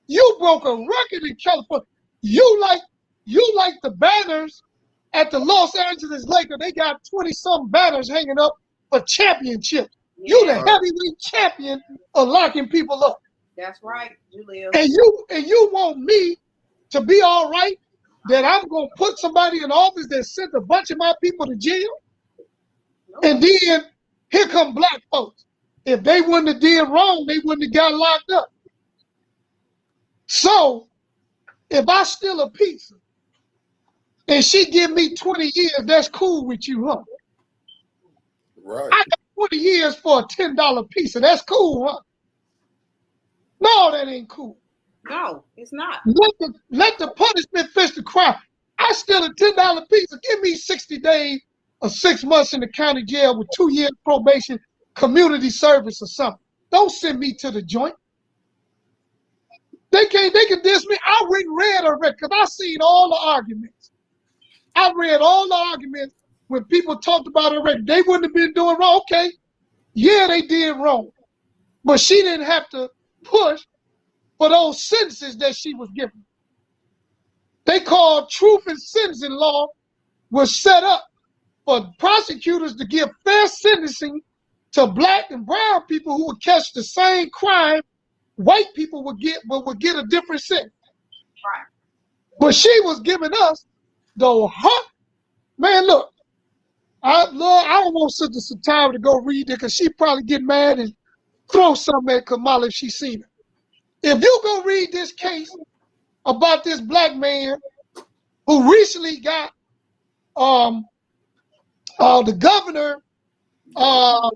You broke a record in California. You like the banners at the Los Angeles Lakers. They got 20-some banners hanging up for championships. Yeah. You the heavyweight champion of locking people up. That's right, Jalil. And you want me to be all right that I'm gonna put somebody in office that sent a bunch of my people to jail? No. And then here come black folks. If they wouldn't have did wrong, they wouldn't have got locked up. So if I steal a pizza and she give me 20 years, that's cool with you, huh? Right. I got 20 years for a $10 pizza. That's cool, huh? No, that ain't cool. No, it's not. Let the punishment fit the crime. I steal a $10 pizza. Give me 60 days or 6 months in the county jail with 2 years probation, community service or something. Don't send me to the joint. They can diss me. I went and read a record because I seen all the arguments. I read all the arguments when people talked about her record. They wouldn't have been doing wrong. Okay, yeah, they did wrong. But she didn't have to push for those sentences that she was given. they called truth and sentencing law was set up for prosecutors to give fair sentencing to black and brown people who would catch the same crime. White people would get a different sentence. Right. But she was giving us the man. Look, I don't want Sister Satara to go read it because she probably get mad and throw something at Kamala if she seen it. If you go read this case about this black man who recently got the governor, I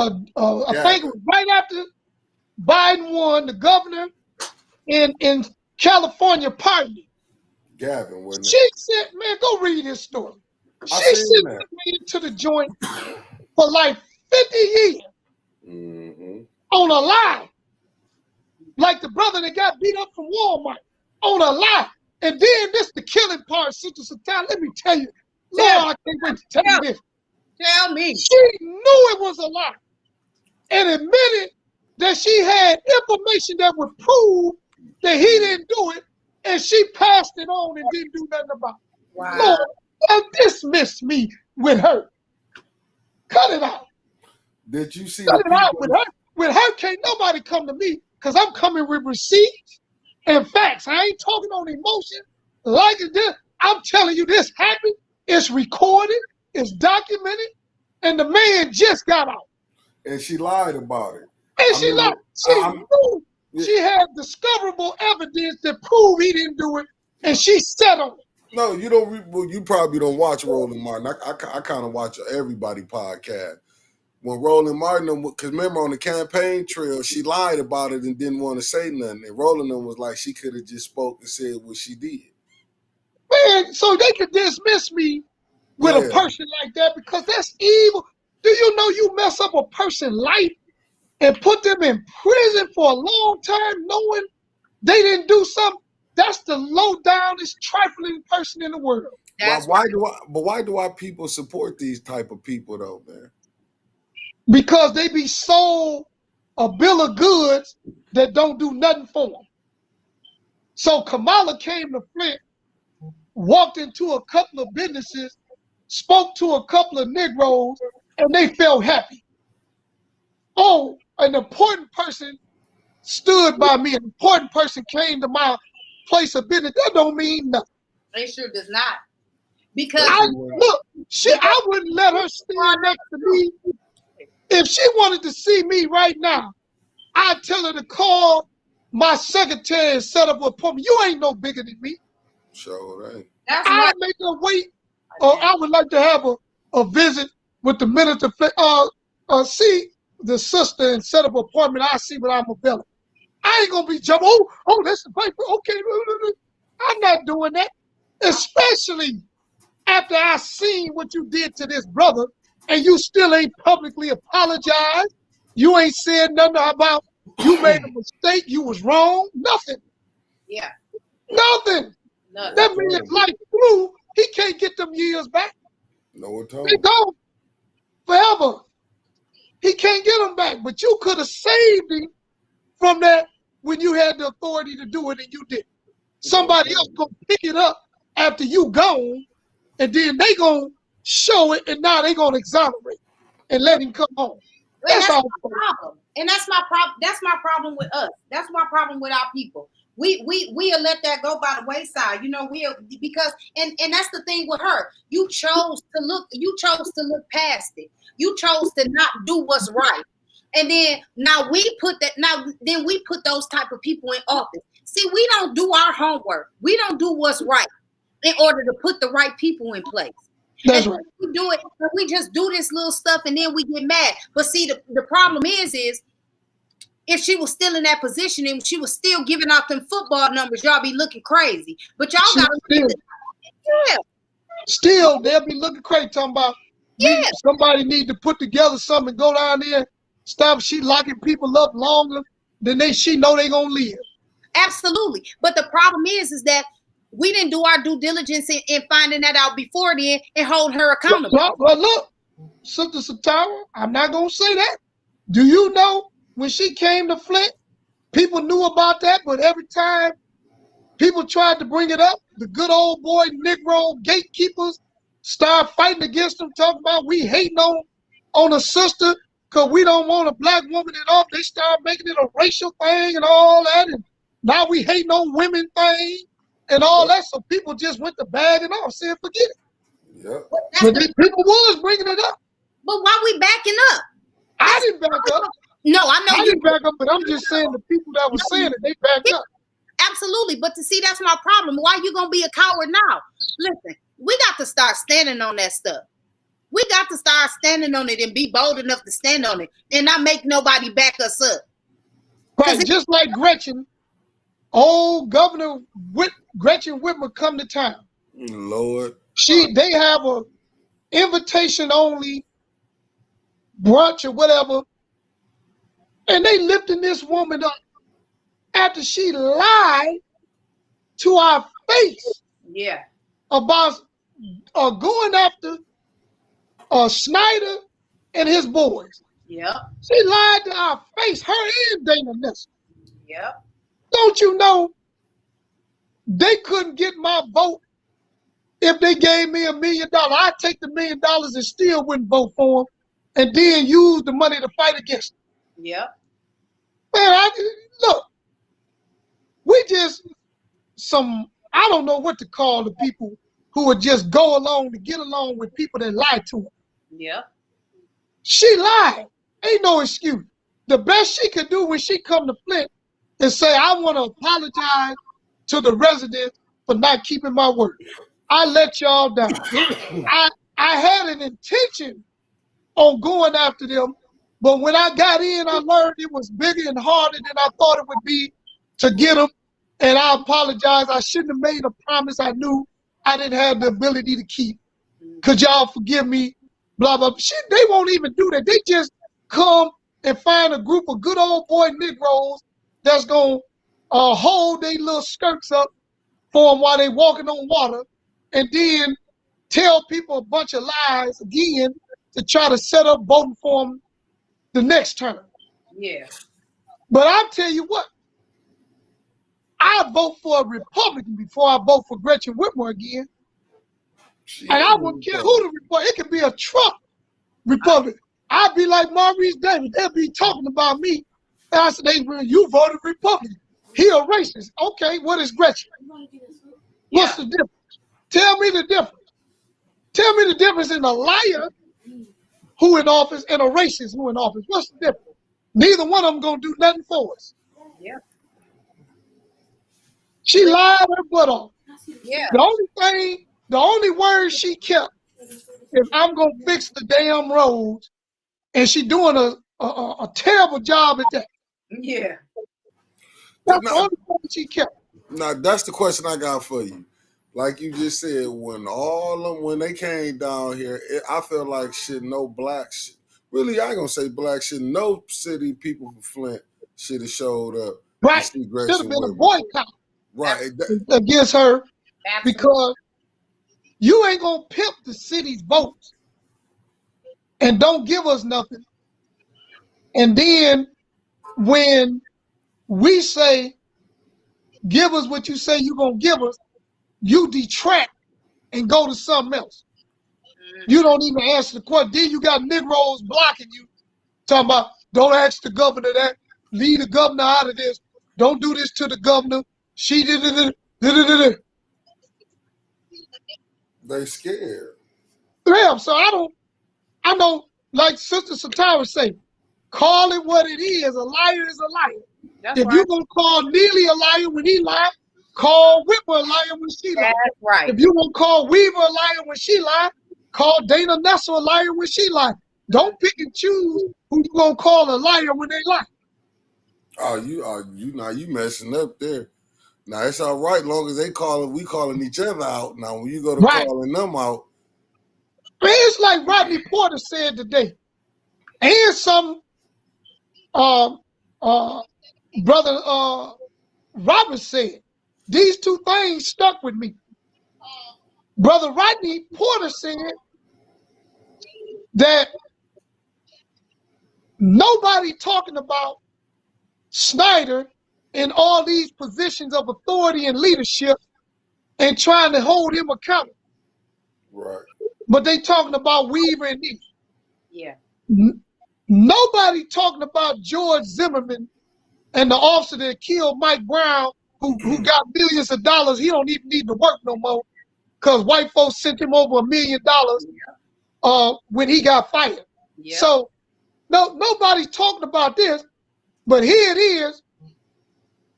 think it was right after Biden won, the governor in California pardoned him. Gavin, wasn't it? She said, man, go read his story. She sent me to the joint for like 50 years on a lie. Like the brother that got beat up from Walmart on a lie. And then this the killing part, Sister Satara. Let me tell you, Lord, I can't wait to tell you this. Tell me. She knew it was a lie and admitted that she had information that would prove that he didn't do it, and she passed it on and didn't do nothing about it. Wow. Lord, don't dismiss me with her. Cut it out. Did you see Cut it out with her. With her, can't nobody come to me because I'm coming with receipts and facts. I ain't talking on emotion like this. I'm telling you this happened. It's recorded. It's documented. And the man just got out. And she lied about it. And she lied. She knew she had discoverable evidence that proved he didn't do it. And she sat on it. No, you don't. Well, you probably don't watch Roland Martin. I kind of watch everybody podcast. When Roland Martin, because remember on the campaign trail, she lied about it and didn't want to say nothing. And Roland was like, she could have just spoke and said what she did. Man, so they could dismiss me with a person like that because that's evil. Do you know you mess up a person's life and put them in prison for a long time knowing they didn't do something? That's the low downest, trifling person in the world. Why do our people support these type of people though, man? Because they be sold a bill of goods that don't do nothing for them. So Kamala came to Flint, walked into a couple of businesses, spoke to a couple of Negroes, and they felt happy. Oh, an important person stood by me. An important person came to my place of business. That don't mean nothing. It sure does not. Because I wouldn't let her stand next to me. If she wanted to see me right now, I'd tell her to call my secretary and set up an appointment. You ain't no bigger than me. Sure ain't. I'd make her wait, or I would like to have a visit with the minister. See the sister and set up an appointment. I see what I'm available. I ain't gonna be jumping. Oh, that's the paper. Okay, I'm not doing that. Especially after I seen what you did to this brother, and you still ain't publicly apologized. You ain't said nothing about you made a mistake. You was wrong. Nothing. Yeah. Nothing. That man's life flew. He can't get them years back. No, at all. They gone forever. He can't get them back. But you could have saved him from that when you had the authority to do it and you didn't. Somebody else gonna pick it up after you gone, and then they gonna show it, and now they gonna exonerate and let him come home. That's all. My problem. And that's my problem. That's my problem with us. That's my problem with our people. We'll let that go by the wayside, you know. Because that's the thing with her. You chose to look past it. You chose to not do what's right. And then we put those type of people in office. See, we don't do our homework. We don't do what's right in order to put the right people in place. That's right. We do it, we just do this little stuff and then we get mad. But see, the problem is if she was still in that position and she was still giving out them football numbers, y'all be looking crazy. But y'all got to still they'll be looking crazy talking about somebody need to put together something and go down there. Stop she locking people up longer than she know they gonna live. Absolutely. But the problem is that we didn't do our due diligence in finding that out before then and hold her accountable. Well, look, Sister Satara, I'm not gonna say that. Do you know when she came to Flint, people knew about that, but every time People tried to bring it up. The good old boy Negro gatekeepers start fighting against them, talking about we hating on a sister because we don't want a black woman at all. They start making it a racial thing and all that. And now we hating on women thing and all that. So people just went to bagging off, saying forget it. Yep. But people was bringing it up. But why we backing up? I didn't back up. No, I know I you didn't back up, but I'm just saying the people that were saying it, they backed up. absolutely. But to see, that's my problem. Why you gonna be a coward now? Listen, we got to start standing on that stuff. We got to start standing on it and be bold enough to stand on it and not make nobody back us up. Right, just like Gretchen, old Governor Gretchen Whitmer come to town. Lord. They have a invitation only brunch or whatever, and they lifting this woman up after she lied to our face Yeah. about going after Snyder and his boys. Yep. She lied to our face, her and Dana Nessa. Yep. Don't you know they couldn't get my vote if they gave me $1 million? I'd take the $1 million and still wouldn't vote for them and then use the money to fight against them. Yep. Man, look, we just I don't know what to call the people who would just go along to get along with people that lie to them. Yep. She lied. Ain't no excuse. The best she could do when she come to Flint is say, I want to apologize to the residents for not keeping my word. I let y'all down. I had an intention on going after them, but when I got in, I learned it was bigger and harder than I thought it would be to get them, and I apologize. I shouldn't have made a promise I knew I didn't have the ability to keep. Could y'all forgive me? Blah, blah. Shit, they won't even do that. They just come and find a group of good old boy Negroes that's going to hold their little skirts up for them while they walking on water and then tell people a bunch of lies again to try to set up voting for them the next term. Yeah. But I'll tell you what, I vote for a Republican before I vote for Gretchen Whitmer again. And I wouldn't care who the Republican. It could be a Trump Republican. I'd be like Maurice Davis. They'll be talking about me. And I said, you voted Republican. He a racist. Okay, what is Gretchen? What's the difference? Tell me the difference. Tell me the difference in a liar who in office and a racist who in office. What's the difference? Neither one of them gonna do nothing for us. Yeah. She lied her butt off. Yeah. The only word she kept is I'm gonna fix the damn roads, and she doing a terrible job at that. Yeah. That's the only thing she kept. Now that's the question I got for you. Like you just said, when they came down here, I feel like no black shit. Really, I ain't gonna say black shit. No city people from Flint should have showed up. Right. Should have been a boycott. Right. Against her. Absolutely. Because you ain't gonna pimp the city's votes and don't give us nothing. And then when we say, give us what you say you're gonna give us, you detract and go to something else. You don't even answer the question. Then you got Negroes blocking you, talking about, don't ask the governor that, leave the governor out of this, don't do this to the governor. She did it. They scared. Yeah, so I know, like Sister Satara say, call it what it is. A liar is a liar. That's If right. you're going to call Neely a liar when he lied, call Whipper a liar when she lied. That's right. If you're going to call Weaver a liar when she lied, call Dana Nessa a liar when she lied. Don't pick and choose who you going to call a liar when they lie. Oh, you messing up there. Now it's all right, long as we calling each other out. Now when you go to calling them out, Man, it's like Rodney Porter said today, and some brother Robert said. These two things stuck with me. Brother Rodney Porter said that nobody talking about Snyder in all these positions of authority and leadership and trying to hold him accountable. Right. But they talking about Weaver and these. Yeah. Nobody talking about George Zimmerman and the officer that killed Mike Brown, who got millions of dollars. He don't even need to work no more because white folks sent him over $1 million when he got fired. Yeah. So nobody's talking about this, but here it is.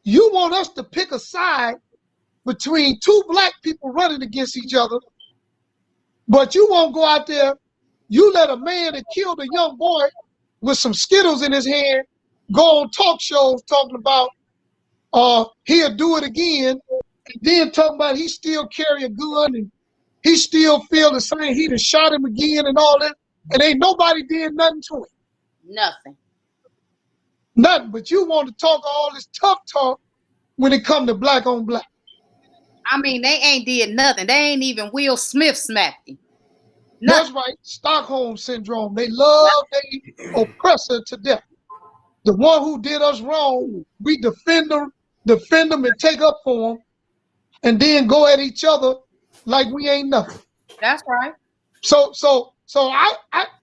You want us to pick a side between two black people running against each other, but you won't go out there. You let a man that killed a young boy with some Skittles in his hand go on talk shows talking about he'll do it again, and then talking about he still carry a gun and he still feel the same. He done shot him again and all that, and ain't nobody did nothing to him. Nothing. Nothing. But you want to talk all this tough talk when it come to black on black. I mean, they ain't did nothing. They ain't even Will Smith smacked him. That's right. Stockholm syndrome. They love their oppressor to death. The one who did us wrong, we defend them and take up for them, and then go at each other like we ain't nothing. That's right. So I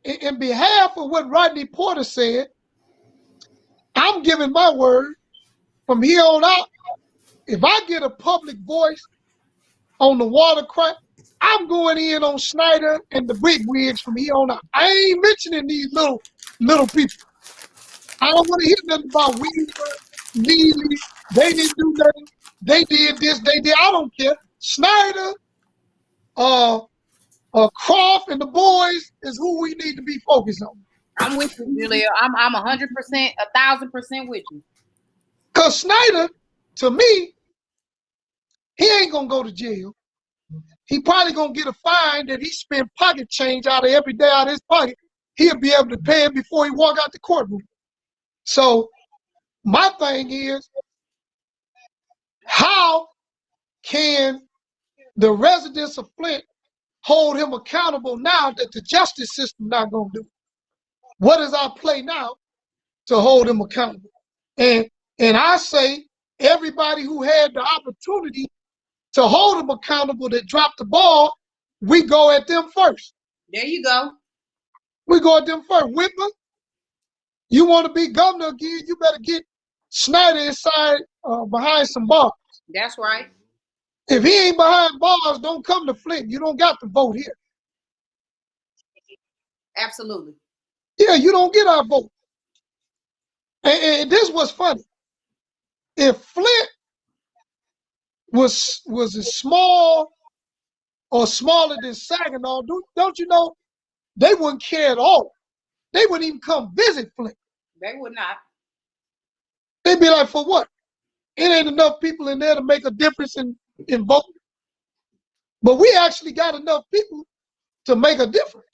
in behalf of what Rodney Porter said, I'm giving my word from here on out. If I get a public voice on the water crisis, I'm going in on Snyder and the bigwigs from here on out. I ain't mentioning these little people. I don't want to hear nothing about Weaver, Neely. They didn't do nothing. They did this. They did. I don't care. Snyder, Croft, and the boys is who we need to be focused on. I'm with you, Julia. I'm 100%, 1,000% with you. Cause Snyder, to me, he ain't gonna go to jail. He probably gonna get a fine that he spent pocket change out of every day out of his pocket. He'll be able to pay it before he walk out the courtroom. So my thing is, how can the residents of Flint hold him accountable now that the justice system not gonna do it? What is our play now to hold him accountable? And I say everybody who had the opportunity to hold him accountable that dropped the ball, we go at them first. There you go. We go at them first. Whitmer, you want to be governor again, you better get Snyder inside behind some bars. That's right. If he ain't behind bars, don't come to Flint. You don't got to vote here. Absolutely. Yeah, you don't get our vote. And this was funny. If Flint was as small or smaller than Saginaw, don't you know, they wouldn't care at all. They wouldn't even come visit Flint. They would not. They'd be like, for what? It ain't enough people in there to make a difference in voting. But we actually got enough people to make a difference.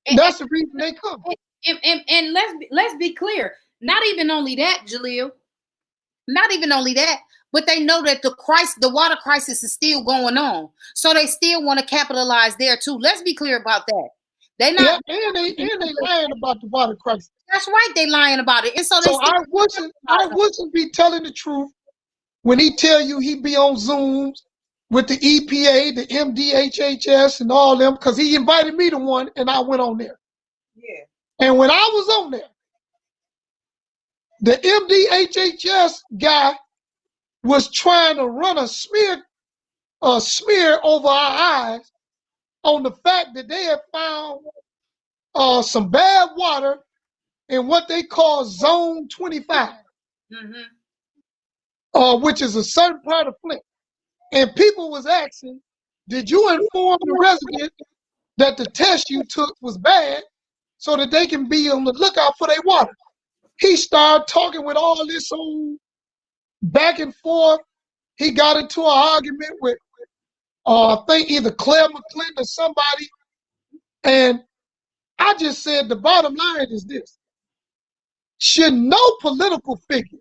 And that's the reason they come. And let's be clear. Not even only that, Jalil. Not even only that, but they know that the water crisis is still going on. So they still want to capitalize there too. Let's be clear about that. They not and they lying about the water crisis. That's right, they lying about it. And so I wouldn't be telling the truth when he tell you he be on Zooms with the EPA, the MDHHS, and all them, because he invited me to one and I went on there. Yeah. And when I was on there, the MDHHS guy was trying to run a smear over our eyes on the fact that they had found some bad water in what they call Zone 25, which is a certain part of Flint. And people was asking, did you inform the residents that the test you took was bad so that they can be on the lookout for their water? He started talking with all this old back and forth. He got into an argument with, I think either Claire McClinton or somebody. And I just said the bottom line is this. Should no political figure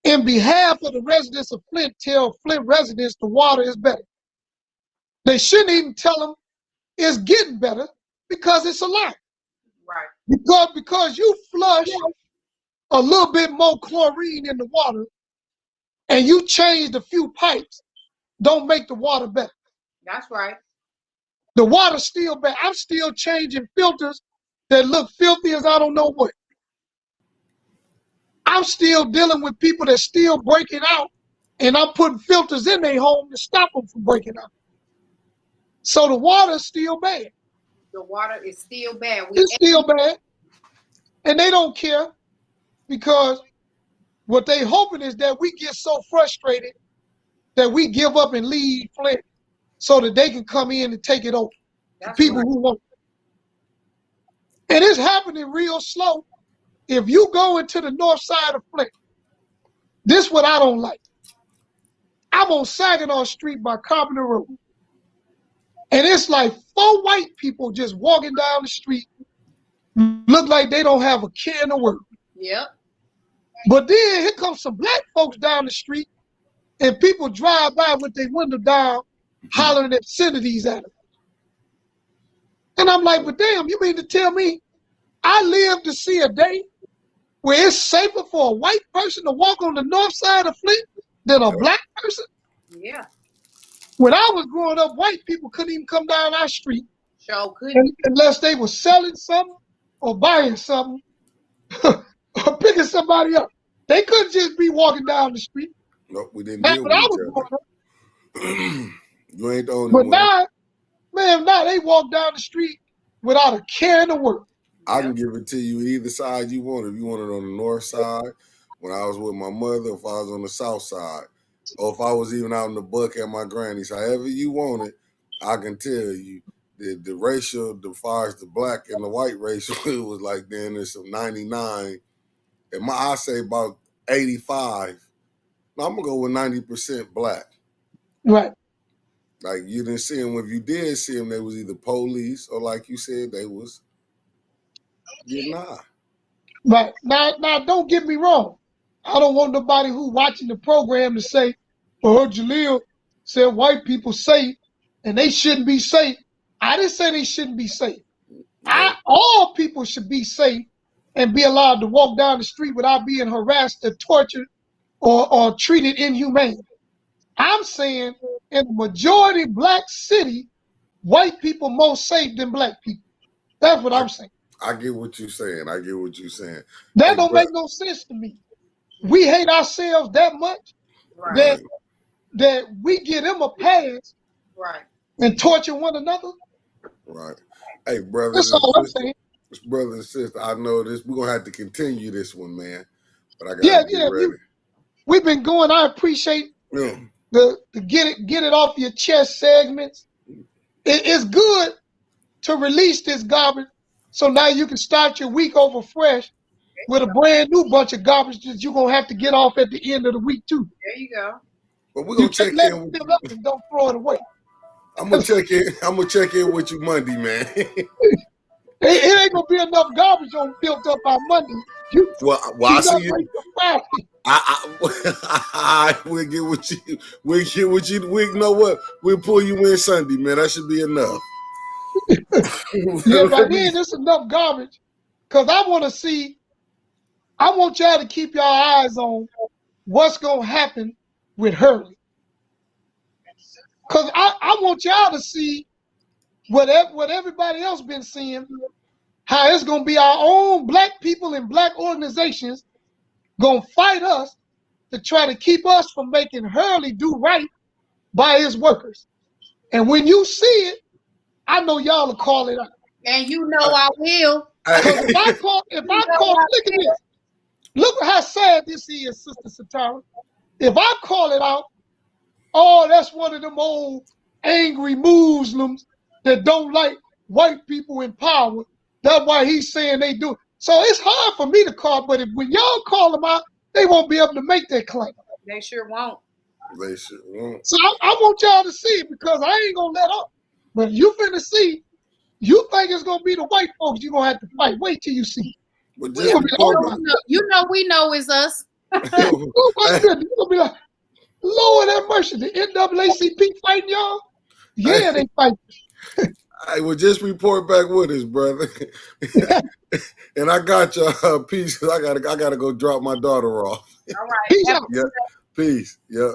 in behalf of the residents of Flint tell Flint residents the water is better? They shouldn't even tell them it's getting better because it's a lie. Right. Because you flush a little bit more chlorine in the water and you changed a few pipes, don't make the water better. That's right. The water's still bad. I'm still changing filters that look filthy as I don't know what. I'm still dealing with people that still breaking out, and I'm putting filters in their home to stop them from breaking out. So the water's still bad. The water is still bad. It's still bad. And they don't care because what they hoping is that we get so frustrated that we give up and leave Flint so that they can come in and take it over. The people who want it. And it's happening real slow. If you go into the north side of Flint, this is what I don't like. I'm on Saginaw Street by Carpenter Road. And it's like 4 white people just walking down the street, look like they don't have a care in the world. Yep. But then here comes some black folks down the street, and people drive by with their window down, hollering obscenities at them. And I'm like, but damn, you mean to tell me I live to see a day where it's safer for a white person to walk on the north side of Flint than a black person? Yeah. When I was growing up, white people couldn't even come down our street. Sure couldn't. Unless they were selling something or buying something or picking somebody up. They couldn't just be walking down the street. Nope, we didn't That's deal what with I each was other. growing up. You ain't the only But one. now, man, now they walk down the street without a care in the world. I can give it to you either side you want. If you want it on the north side, when I was with my mother, if I was on the south side, or if I was even out in the buck at my granny's, however you want it, I can tell you the racial, as far as the black and the white racial, it was like then there's some 99, and I say about 85. Now, I'm gonna go with 90% black. Right. Like you didn't see them. If you did see them, they was either police or, like you said, they was getting high. Right. Now, don't get me wrong. I don't want nobody who watching the program to say, well, Jalil said white people safe and they shouldn't be safe. I didn't say they shouldn't be safe. All people should be safe and be allowed to walk down the street without being harassed or tortured or treated inhumane. I'm saying in the majority black city, white people more safe than black people. That's what I'm saying. I get what you're saying. That don't make no sense to me. We hate ourselves that much that we give them a pass and torture one another. Right. Hey, brothers That's all I'm saying. Brothers and sisters, I know this. We're going to have to continue this one, man. But I got to get ready. We've been going. I appreciate the get it off your chest segments. It's good to release this garbage so now you can start your week over fresh with a brand new bunch of garbage that you're going to have to get off at the end of the week, too. There you go. But we're going to check in. And don't throw it away. I'm going to check in with you Monday, man. It ain't going to be enough garbage on built up on Monday. I see you. We'll get with you. We'll get with you. We know what? We'll pull you in Sunday, man. That should be enough. Yeah, by then it's enough garbage. Because I want y'all to keep your eyes on what's going to happen with Hurley. Because I want y'all to see what everybody else been seeing, how it's going to be our own black people and black organizations going to fight us to try to keep us from making Hurley do right by his workers. And when you see it, I know y'all will call it out. And you know I will. If I call, look at this. Look at how sad this is, Sister Satara. If I call it out, oh, that's one of them old angry Muslims that don't like white people in power. That's why he's saying they do. So it's hard for me to call, but when y'all call them out, they won't be able to make that claim. They sure won't. So I want y'all to see it because I ain't going to let up. But you finna see, you think it's going to be the white folks you're going to have to fight. Wait till you see. But You know we know it's us. Oh my goodness, you're going to be like, Lord have mercy, the NAACP fighting y'all? Yeah, they fight. I will just report back with us, brother. And I got your peace. I gotta go drop my daughter off. All right. Peace Have out. a good Yeah. Peace. Yeah.